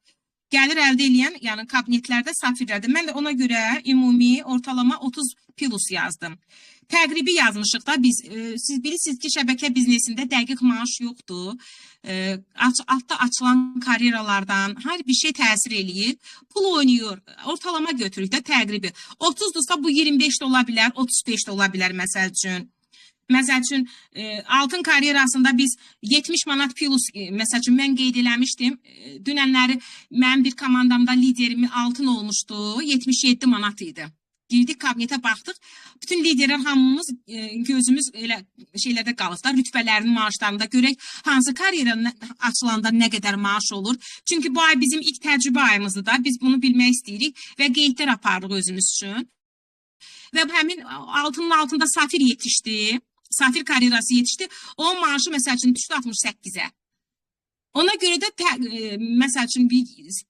gəlir əldə edən, yəni kabinetlərdə safirlərdir. Mən də ona görə ümumi ortalama 30 plus yazdım. Təqribi yazmışıq da biz. Siz bilirsiniz ki, şəbəkə biznesində dəqiq maaş yoxdur. Altda açılan karyeralardan hər bir şey təsir eləyir. Pul oynayır. Ortalama götürük də təqribi. 30-dursa bu 25 də ola bilər, 35 də ola bilər məsəl üçün. Məsəl üçün, altın karyerasında biz 70 manat plus, məsəl üçün, mən qeyd eləmişdim. Dünənləri mənim bir komandamda liderimi altın olmuşdu, 77 manat idi. Girdik, kabinetə baxdıq. Bütün liderlər hamımız gözümüz elə şeylərdə qalır da, rütbələrin maaşlarında görək hansı karyera açılanda nə qədər maaş olur. Çünki bu ay bizim ilk təcrübə ayımızdır da, biz bunu bilmək istəyirik və qeydlər aparırıq özümüz üçün. Və həmin altının altında Safir yetişdi. Safir karyerası yetişdi. O maaşı məsəl üçün düşdü 68-ə. Ona görə də məsəl üçün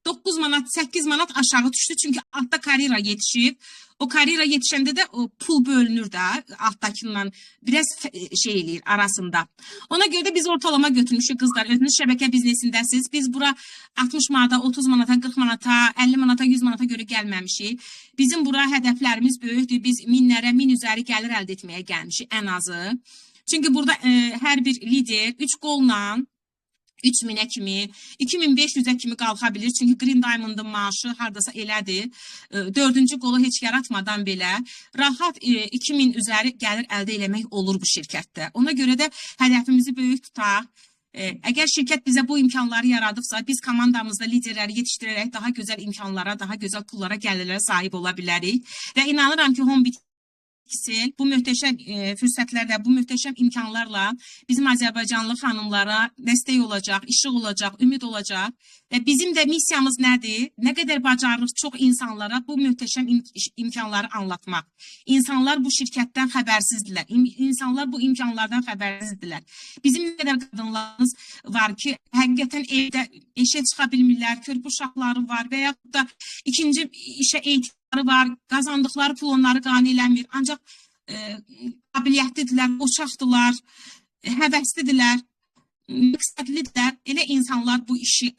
9 manat, 8 manat aşağı düşdü. Çünki altda karyera yetişib. O karyera yetişəndə də pul bölünür də altdakindən biraz şey eləyir arasında. Ona görə də biz ortalama götürmüşük qızlar. Özünüz şəbəkə biznesindəsiniz. Biz bura 60 manata, 30 manata, 40 manata, 50 manata, 100 manata görə gəlməmişik. Bizim bura hədəflərimiz böyükdür. Biz minlərə, min üzəri gəlir əldə etməyə gəlmişik ən azı. Çünki burada hər bir lider 3 qolla 3000'ə kimi, 2500'ə kimi qalxa bilir. Çünki Green Diamond'ın maaşı hardasa elədir. 4-cü qolu heç yaratmadan belə rahat 2000 üzəri gəlir əldə eləmək olur bu şirkətdə. Ona görə də hədəfimizi böyük tutaq. Əgər şirkət bizə bu imkanları yaradıbsa, biz komandamızda liderləri yetişdirərək daha gözəl imkanlara, daha gözəl pullara, gəlirlərə sahib ola bilərik. Və inanıram ki, Home bu möhtəşəm fürsətlərlə, bu möhtəşəm imkanlarla bizim Azərbaycanlı xanımlara dəstək olacaq, işıq olacaq, ümid olacaq. Və bizim də missiyamız nədir? Nə qədər bacarırıq çox insanlara bu möhtəşəm imkanları anlatmaq. İnsanlar bu şirkətdən xəbərsizdirlər. İnsanlar bu imkanlardan xəbərsizdirlər. Bizim nə qədər qadınlarımız var ki, həqiqətən evdə eşə çıxa bilmirlər, körpü uşaqları var və yaxud da ikinci işə ehtiyacları var, qazandıqları pul onları qane eləmir. Ancaq qabiliyyətlidirlər, qoçaqdılar, həvəslidirlər, məqsədlidirlər. Elə insanlar bu işi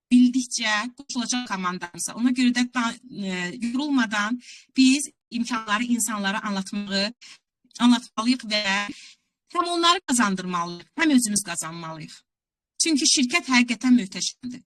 bildikcə qoşulacaq komandamıza. Ona görə də yorulmadan biz imkanları insanlara anlatmalıyıq və həm onları qazandırmalıyıq, həm özümüz qazanmalıyıq. Çünki şirkət həqiqətən möhtəşəmdir.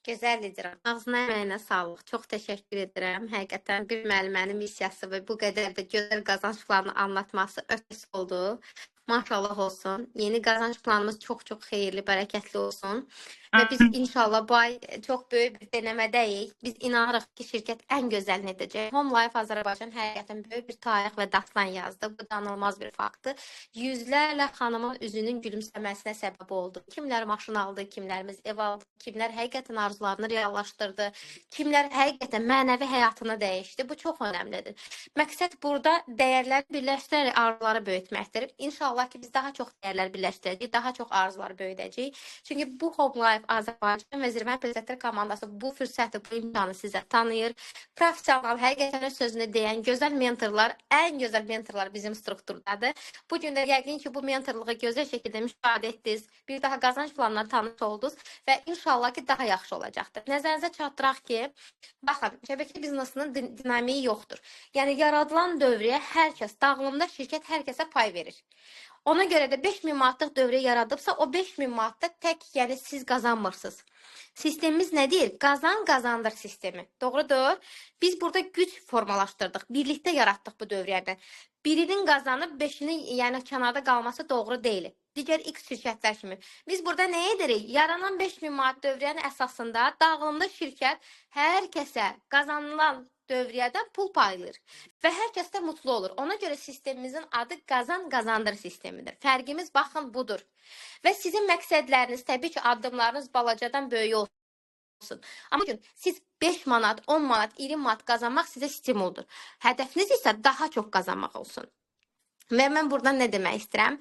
Gözəl liderəm. Ağzına əməyinə sağlıq. Çox təşəkkür edirəm. Həqiqətən bir müəllimənin missiyası və bu qədər də gözəl qazanc planını anlatması ötəsi oldu. Maşallah olsun. Yeni qazanc planımız çox-çox xeyirli, bərəkətli olsun. Və biz inşallah bu ay çox böyük bir denəmədəyik. Biz inanırıq ki, şirkət ən gözəlini edəcək. Home Life Azərbaycan həqiqətən böyük bir tarix və dastan yazdı. Bu danılmaz bir faktdır. Yüzlərlə xanımın üzünün gülümsəməsinə səbəb oldu. Kimlər maşın aldı, kimlərimiz ev aldı, kimlər həqiqətən arzularını reallaşdırdı, kimlər həqiqətən mənəvi həyatını dəyişdi. Bu çox önəmlidir. Məqsəd burada dəyərləri birləşdirərək arzuları böyütməkdir. İnşallah ki, biz daha çox dəyərlər birləşdirəcəyik, daha çox arzuları böyüdəcəyik. Çünki bu Home Life Azərbaycan və Zirvə Prezidentlər komandası bu fürsəti, bu imkanı sizə tanıyır. Profesional, həqiqətən sözünü deyən gözəl mentorlar, ən gözəl mentorlar bizim strukturdadır. Bu gün də yəqin ki, bu mentorluğu gözəl şəkildə müşahidə etdiniz, bir daha qazanc planına tanış oldunuz və inşallah ki, daha yaxşı olacaqdır. Nəzərinizə çatdıraq ki, baxın, şəbəkə biznesinin dinamiyi yoxdur. Yəni, yaradılan dövrəyə hər kəs, dağılımda şirkət hər kəsə pay verir. Ona görə də 5000 manatlıq dövrə yaradıbsa, o 5000 manatda tək, yəni siz qazanmırsınız. Sistemimiz nə deyir? Qazandır sistemi. Doğrudur. Biz burada güc formalaşdırdıq. Birlikdə yaratdıq bu dövrəni. Birinin qazanıb, 5-inin yəni kənarda qalması doğru deyil. Digər X şirkətlər kimi. Biz burada nə edirik? Yaranan 5000 manat dövrənin əsasında dağılımda şirkət hər kəsə qazanılan dövriyədən pul paylayır və hər kəs də mutlu olur. Ona görə sistemimizin adı qazandır sistemidir. Fərqimiz baxın budur. Və sizin məqsədləriniz, təbii ki, addımlarınız balacadan böyük olsun. Amma bugün siz 5 manat, 10 manat, 20 manat qazanmaq sizə stimuldur. Hədəfiniz isə daha çox qazanmaq olsun. Və mən buradan nə demək istəyirəm?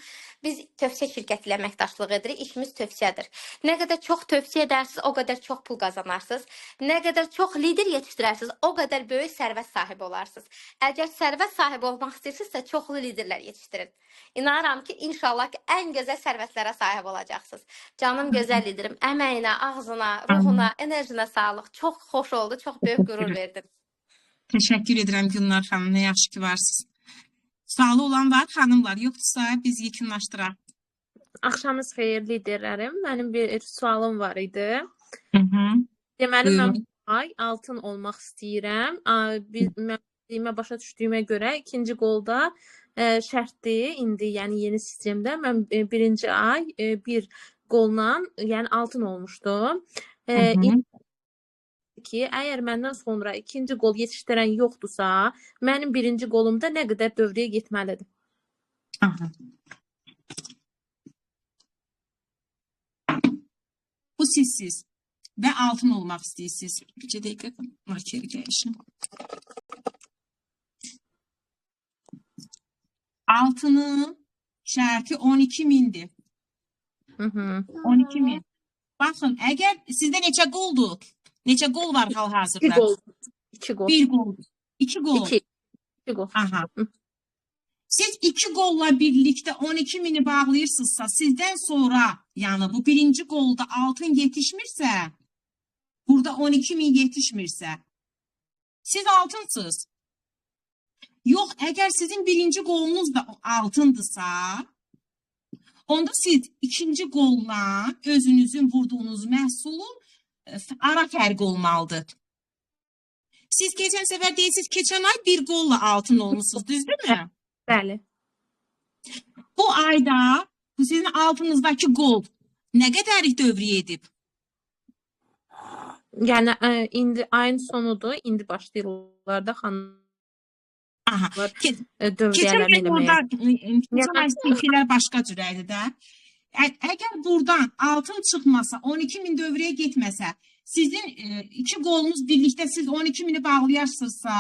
Biz tövsiyə şirkəti ilə əməkdaşlıq edirik, işimiz tövsiyədir. Nə qədər çox tövsiyə edərsiniz, o qədər çox pul qazanarsınız. Nə qədər çox lider yetişdirərsiniz, o qədər böyük sərvət sahibi olarsınız. Əgər sərvət sahibi olmaq istəyirsinizsə, çoxlu liderlər yetişdirin. İnanıram ki, inşallah ki, ən gözəl sərvətlərə sahib olacaqsınız. Canım gözəl liderim, əməyinə, ağzına, ruhuna, enerjinə sağlıq. Çox xoş oldu, çox böyük qürur verdin. Təşəkkür edirəm Gülnar xanım, nə yaxşı ki varsınız. Sağlı olan var, xanımlar, yoxdursa biz yekunlaşdıraq. Axşamınız xeyir liderlərim. Mənim bir sualım var idi. Deməli, Buyurun. mən bu ay altın olmaq istəyirəm. Mən başa düşdüyümə görə ikinci qolda şərtdir. İndi, yəni yeni sistemdə mən birinci ay bir qolla, yəni altın olmuşdum. Ki, əgər məndən sonra ikinci qol yetişdirən yoxdursa, mənim birinci qolumda nə qədər dövrəyə getməlidir? Aha. Bu sizsiz və altın olmaq istəyirsiniz. Bir dəqiqə markeri dəyişin. Altının şərti 12.000'dir. 12.000. Baxın, əgər sizdə neçə qoldur? Neçə qol var hal-hazırda? 2 qol. 2 qol. 1 qol. 2 qol. 2 qol. Aha. Siz 2 qolla birlikdə 12.000'i bağlayırsınızsa, sizdən sonra, yəni bu birinci qolda altın yetişmirsə, burada 12.000 yetişmirsə, siz altınsınız. Yox, əgər sizin birinci qolunuz da altındırsa, onda siz ikinci qolla özünüzün vurduğunuz məhsulun ara fərqi olmalıdır. Siz keçən səfər deyirsiniz, keçən ay bir qolla altın olmuşsunuz, düzdürmü? Bəli. Bu ayda sizin altınızdakı qol nə qədərlik dövrəyə edib? Yəni indi ayın sonudur, indi başlayırlar da xanımlar Aha. dövrəyələr Keçən eləməyə. burada fikirlər başqa cürəydi də. Əgər buradan altın çıxmasa, 12.000 dövrəyə getməsə, sizin iki qolunuz birlikdə siz 12.000'i bağlayarsınızsa,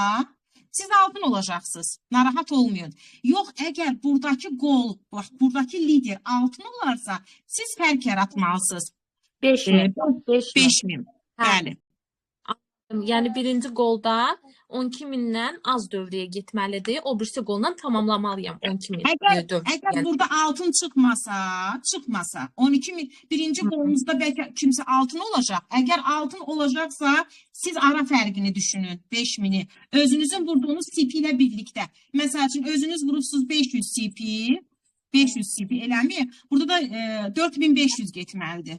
siz altın olacaqsınız. Narahat olmayın. Yox, əgər buradakı qol, bax, buradakı lider altın olarsa, siz fərq yaratmalısınız. 5.000. 5.000. Bəli. Yəni birinci qolda 12.000-dən az dövrəyə getməlidir. O birisi qolla tamamlamalıyam 12.000 dövrəyə. Əgər burada altın çıxmasa, 12.000 birinci qolunuzda bəlkə kimsə altın olacaq. Əgər altın olacaqsa, siz ara fərqini düşünün, 5.000'i. Özünüzün vurduğunuz CP ilə birlikdə. Məsəl üçün, özünüz vurursunuz 500 CP, 500 CP eləmi? Burada da 4500 getməlidir.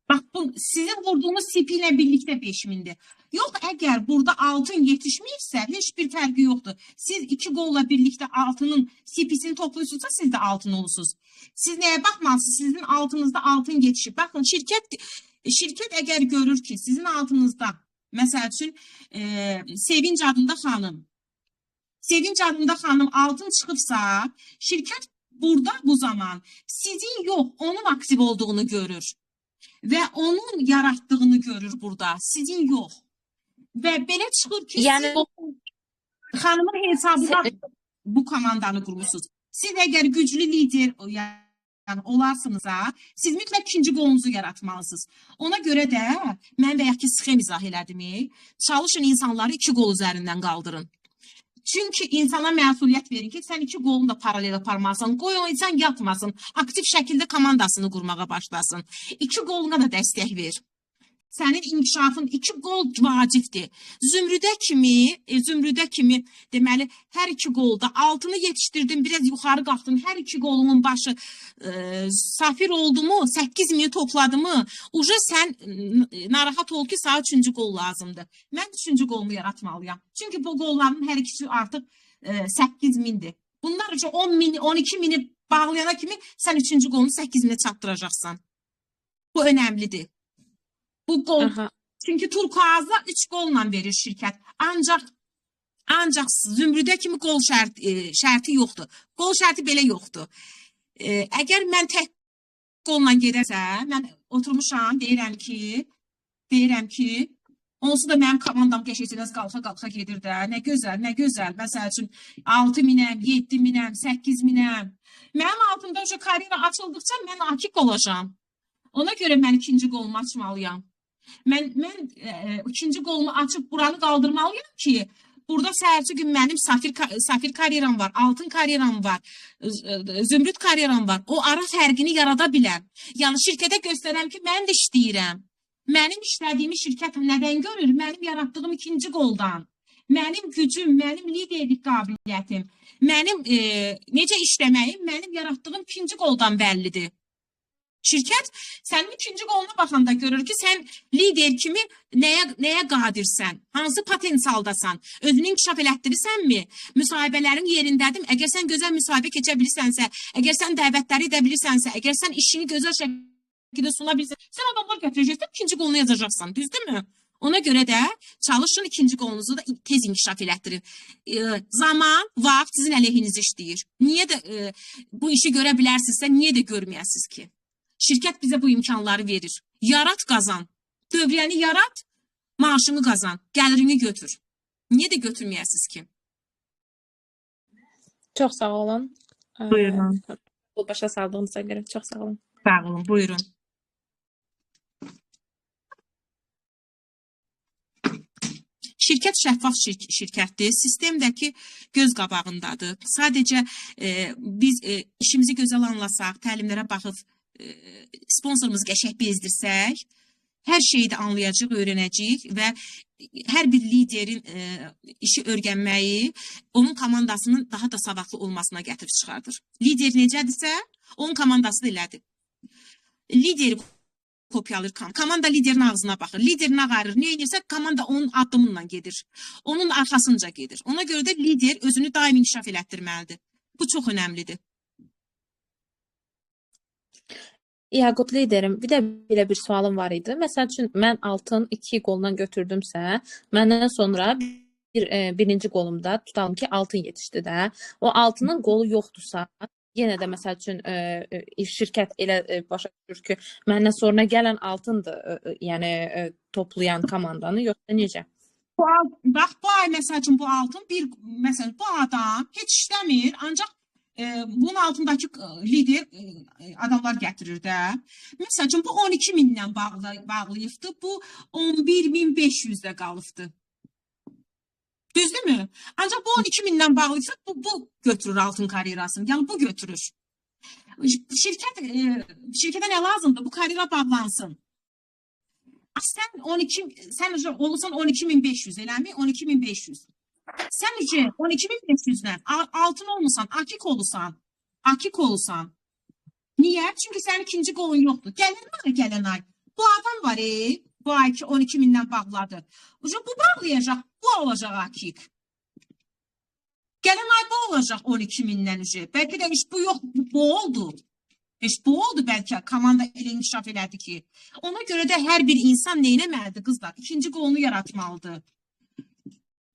Bax, bu sizin vurduğunuz CP ilə birlikdə 5.000'dir. Yox, əgər burada altın yetişməyirsə, heç bir fərqi yoxdur. Siz iki qolla birlikdə altının CP-sini toplayırsunuzsa, siz də altın olursunuz. Siz nəyə baxmalısınız? Sizin altınızda altın yetişir. Baxın, şirkət əgər görür ki, sizin altınızda, məsəl üçün, Sevinç adında xanım altın çıxıbsa, şirkət burada bu zaman sizin yox, onun aktiv olduğunu görür. Və onun yaratdığını görür burada, sizin yox. Və belə çıxır ki, yəni siz xanımın hesabına bu komandanı qurmuşsunuz. Siz əgər güclü lider olarsınızsa, siz mütləq ikinci qolunuzu yaratmalısınız. Ona görə də, mən bəyək ki, sxem izah elədim, çalışın insanları iki qol üzərindən qaldırın. Çünki insana məsuliyyət verin ki, sən iki qolunu da paralel aparmalısan, qoy o insan yatmasın, aktiv şəkildə komandasını qurmağa başlasın. İki qoluna da dəstək ver. Sənin inkişafın iki qol vacibdir. Zümrüdə kimi, deməli, hər iki qolda altını yetişdirdin, biraz yuxarı qalxdın, hər iki qolunun başı safir oldu mu, 8.000'i topladı mı, uca sən narahat ol ki, sağ üçüncü qol lazımdır. Mən üçüncü qolumu yaratmalıyam. Çünki bu qolların hər ikisi artıq 8.000'dir. Bunlar üçün 12.000'i bağlayana kimi sən üçüncü qolunu 8.000'e çatdıracaqsan. Bu önəmlidir. Bu qol, çünki turkuazda 3 qolla verir şirkət. Ancaq zümrüdə kimi qol şərti yoxdur. Qol şərti belə yoxdur. Əgər mən tək qolla gedərsə, mən oturmuşam, deyirəm ki, Onsuz da mənim komandam qəşəngcədən qalxa-qalxa gedir də. Nə gözəl, nə gözəl. Məsəl üçün 6000-əm, 7000-əm, 8000-əm. Mənim altımda o karyera açıldıqca mən akik olacağam. Ona görə mən ikinci qolumu açmalıyam. Mən ikinci qolumu açıb buranı qaldırmalıyam ki, burada səhərci gün mənim safir karyeram var, altın karyeram var, zümrüd karyeram var. O ara fərqini yarada biləm. Yəni şirkətə göstərəm ki, mən də işləyirəm. Mənim işlədiyimi şirkət nədən görür? Mənim yaratdığım ikinci qoldan. Mənim gücüm, mənim liderlik qabiliyyətim, mənim necə işləməyim, mənim yaratdığım ikinci qoldan bəllidir. Şirkət sənin ikinci qoluna baxanda görür ki, sən lider kimi nəyə qadirsən, hansı potensialdasan, özünü inkişaf elətdirirsənmi, müsahibələrin yerindədir. Əgər sən gözəl müsahibə keçə bilirsənsə, əgər sən dəvətləri edə bilirsənsə, əgər sən işini gözəl şəkildə suna bilirsən, sən adamlar götürəcəksən, ikinci qolunu yazacaqsan, düzdürmü? Ona görə də çalışın ikinci qolunuzu da tez inkişaf elətdirin. Zaman, vaxt sizin əleyhinizə işləyir. Niyə də bu işi görə bilərsinizsə, niyə də görməyəsiniz ki? Şirkət bizə bu imkanları verir. Yarat, qazan. Dövriyyəni yarat, maaşını qazan, gəlirini götür. Niyə də götürməyəsiniz ki? Çox sağ olun. Buyurun. Bu başa saldığınıza görə çox sağ olun. Sağ olun, buyurun. Şirkət şəffaf şirkətdir. Sistemdəki göz qabağındadır. Sadəcə biz işimizi gözəl anlasaq, təlimlərə baxıb sponsorumuzu qəşəng bezdirsək, hər şeyi də anlayacaq, öyrənəcəyik və hər bir liderin işi öyrənməyi onun komandasının daha da savadlı olmasına gətirib çıxardır. Lider necədirsə, onun komandası da elədir. Lideri kopyalayır, komanda liderin ağzına baxır, liderin ağarır, nə edirsə komanda onun addımınla gedir, onun arxasınca gedir. Ona görə də lider özünü daim inkişaf elətdirməlidir. Bu çox önəmlidir. Yaqut liderim, bir də belə bir sualım var idi. Məsəl üçün, mən altın 2 qolundan götürdümsə, məndən sonra birinci qolumda tutalım ki, altın yetişdi də. O altının qolu yoxdursa, yenə də məsəl üçün şirkət elə başa düşür ki, məndən sonra gələn altındır, yəni toplayan komandanı, yoxsa necə? Bax, bu ay məsəl üçün bu altın, məsələn, bu adam heç işləmir, ancaq bunun altındakı lider adamlar gətirir də. Məsəl üçün, bu 12.000-lə bağlayıbdır, bu 11.500-də qalıbdır. Düzdürmü? Ancaq bu 12.000-lə bağlayıbsa, bu götürür altın karyerasını, yəni bu götürür. Şirkətə nə lazımdır? Bu karyera bağlansın. Sən olursan 12.500, eləmi? 12.500. Sən 12.500-lə altın olmuşsan, akik olursan. Niyə? Çünki sənin ikinci qolun yoxdur. Gələn ay. Bu adam var, bu ay ki 12.000-lə bağladı. Bu bağlayacaq, bu olacaq akik. Gələn ay bu olacaq 12.000-lə. Bəlkə də iş bu yox, bu oldu. Bu oldu bəlkə, komanda elə inkişaf elədi ki. Ona görə də hər bir insan neynəməlidir qızlar? İkinci qolunu yaratmalıdır.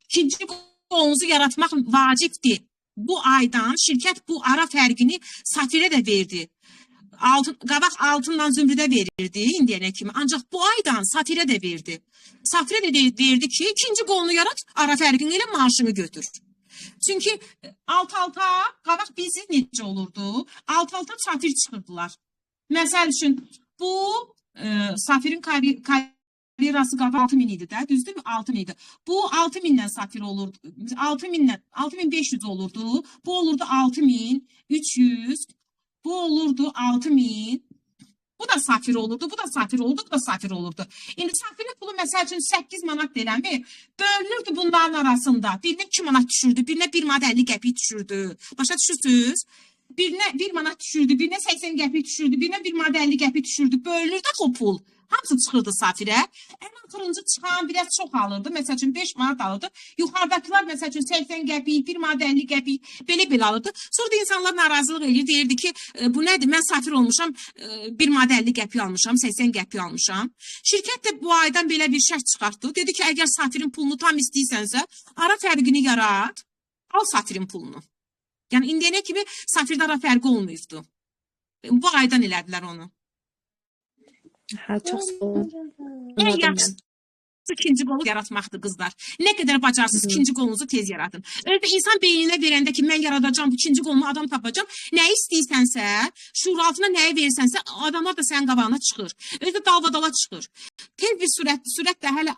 İkinci qolunuzu yaratmaq vacibdir. Bu aydan şirkət bu ara fərqini safirə də verdi. Qabaq altından zümrüdə verirdi indiyənə kimi. Ancaq bu aydan safirə də verdi. Safirə də verdi ki, ikinci qolunu yarat, ara fərqini ilə maaşını götür. Çünki alt-alta, qabaq bilsiz necə olurdu? Alt-alta safir çıxırdılar. Məsəl üçün, bu safirin karyerası qabaq 6.000 idi də, düzdür mü? 6.000 idi. Bu 6.000-lə safir olurdu. 6.500 olurdu. Bu olurdu 6.300. Bu olurdu 6.000. Bu da safir olurdu, bu da safir olurdu, bu da safir olurdu. İndi safirin pulu məsəl üçün 8 manat deyilənmi? Bölünürdü bunların arasında. Birinə 2 manat düşürdü, birinə 1 manat 50 qəpik düşürdü. Başa düşürsünüz? Birinə 1 manat düşürdü, birinə 80 qəpik düşürdü, birinə 1 manat 50 qəpik düşürdü. Bölünürdü o pul. Hamısı çıxırdı safirə. Ən axırıncı çıxan biraz çox alırdı. Məsəl üçün 5 manat alırdı. Yuxarıdakılar məsəl üçün 80 qəpik, 1 manat 50 qəpik belə alırdı. Sonra da insanlar narazılıq edir. Deyirdi ki, bu nədir? Mən safir olmuşam, 1 manat 50 qəpik almışam, 80 qəpik almışam. Şirkət də bu aydan belə bir şərt çıxartdı. Dedi ki, əgər safirin pulunu tam istəyirsənsə, ara fərqini yarat, al safirin pulunu. Yəni indiyənə kimi safirdə ara fərqi olmayıbdı. Bu aydan elədilər onu. Hə, çox sağ olun. Ən yaxşı ikinci qolu yaratmaqdır qızlar. Nə qədər bacarsınız ikinci qolunuzu tez yaratın. Özdə insan beyninə verəndə ki, mən yaradacağam ikinci qolumu adam tapacağam. Nə istəyirsənsə, şuur altına nəyi verirsənsə, adamlar da sənin qabağına çıxır. Özdə dalbadala çıxır. Tez bir sürətlə hələ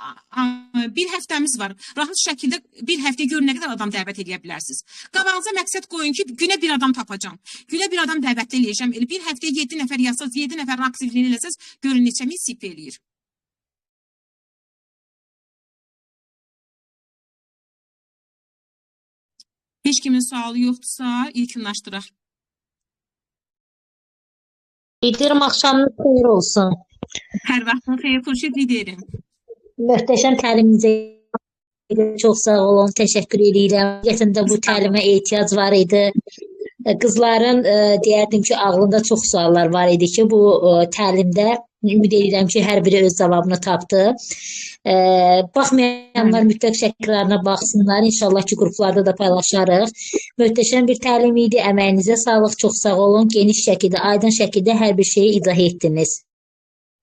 bir həftəmiz var. Rahat şəkildə bir həftəyə görə nə qədər adam dəvət edə bilərsiniz. Qabağınıza məqsəd qoyun ki, günə bir adam tapacağam. Günə bir adam dəvət eləyəcəm. Elə bir həftəyə 7 nəfər yazsaz, 7 nəfərin aktivliyini eləsəz, görün neçə min sip eləyir. Heç kimin sualı yoxdursa, ilkinlaşdıraq. Liderim axşamınız xeyir olsun. Hər vaxtın xeyir, Xurşid liderim. Möhtəşəm təliminizə çox sağ olun, təşəkkür edirəm. Həqiqətən bu təlimə ehtiyac var idi. Qızların deyərdim ki, ağlında çox suallar var idi ki, bu təlimdə ümid edirəm ki, hər biri öz cavabını tapdı. Baxmayanlar mütləq şəkillərinə baxsınlar. İnşallah ki, qruplarda da paylaşarıq. Möhtəşəm bir təlim idi. Əməyinizə sağlıq, çox sağ olun. Geniş şəkildə, aydın şəkildə hər bir şeyi izah etdiniz.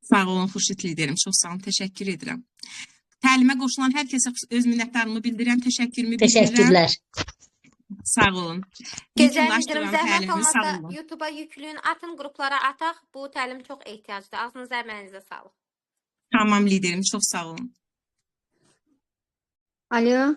Sağ olun Xurşid liderim, çox sağ olun, təşəkkür edirəm. Təlimə qoşulan hər kəsə öz minnətdarlığımı bildirirəm, təşəkkürümü bildirirəm. Təşəkkürlər. Sağ olun. Gözəl liderim, zəhmət Təlimi, sağ olmasa olun. YouTube-a yükləyin, atın qruplara ataq. Bu təlim çox ehtiyacdır. Ağzınıza, əməyinizə sağlıq. Tamam liderim, çox sağ olun. Alo.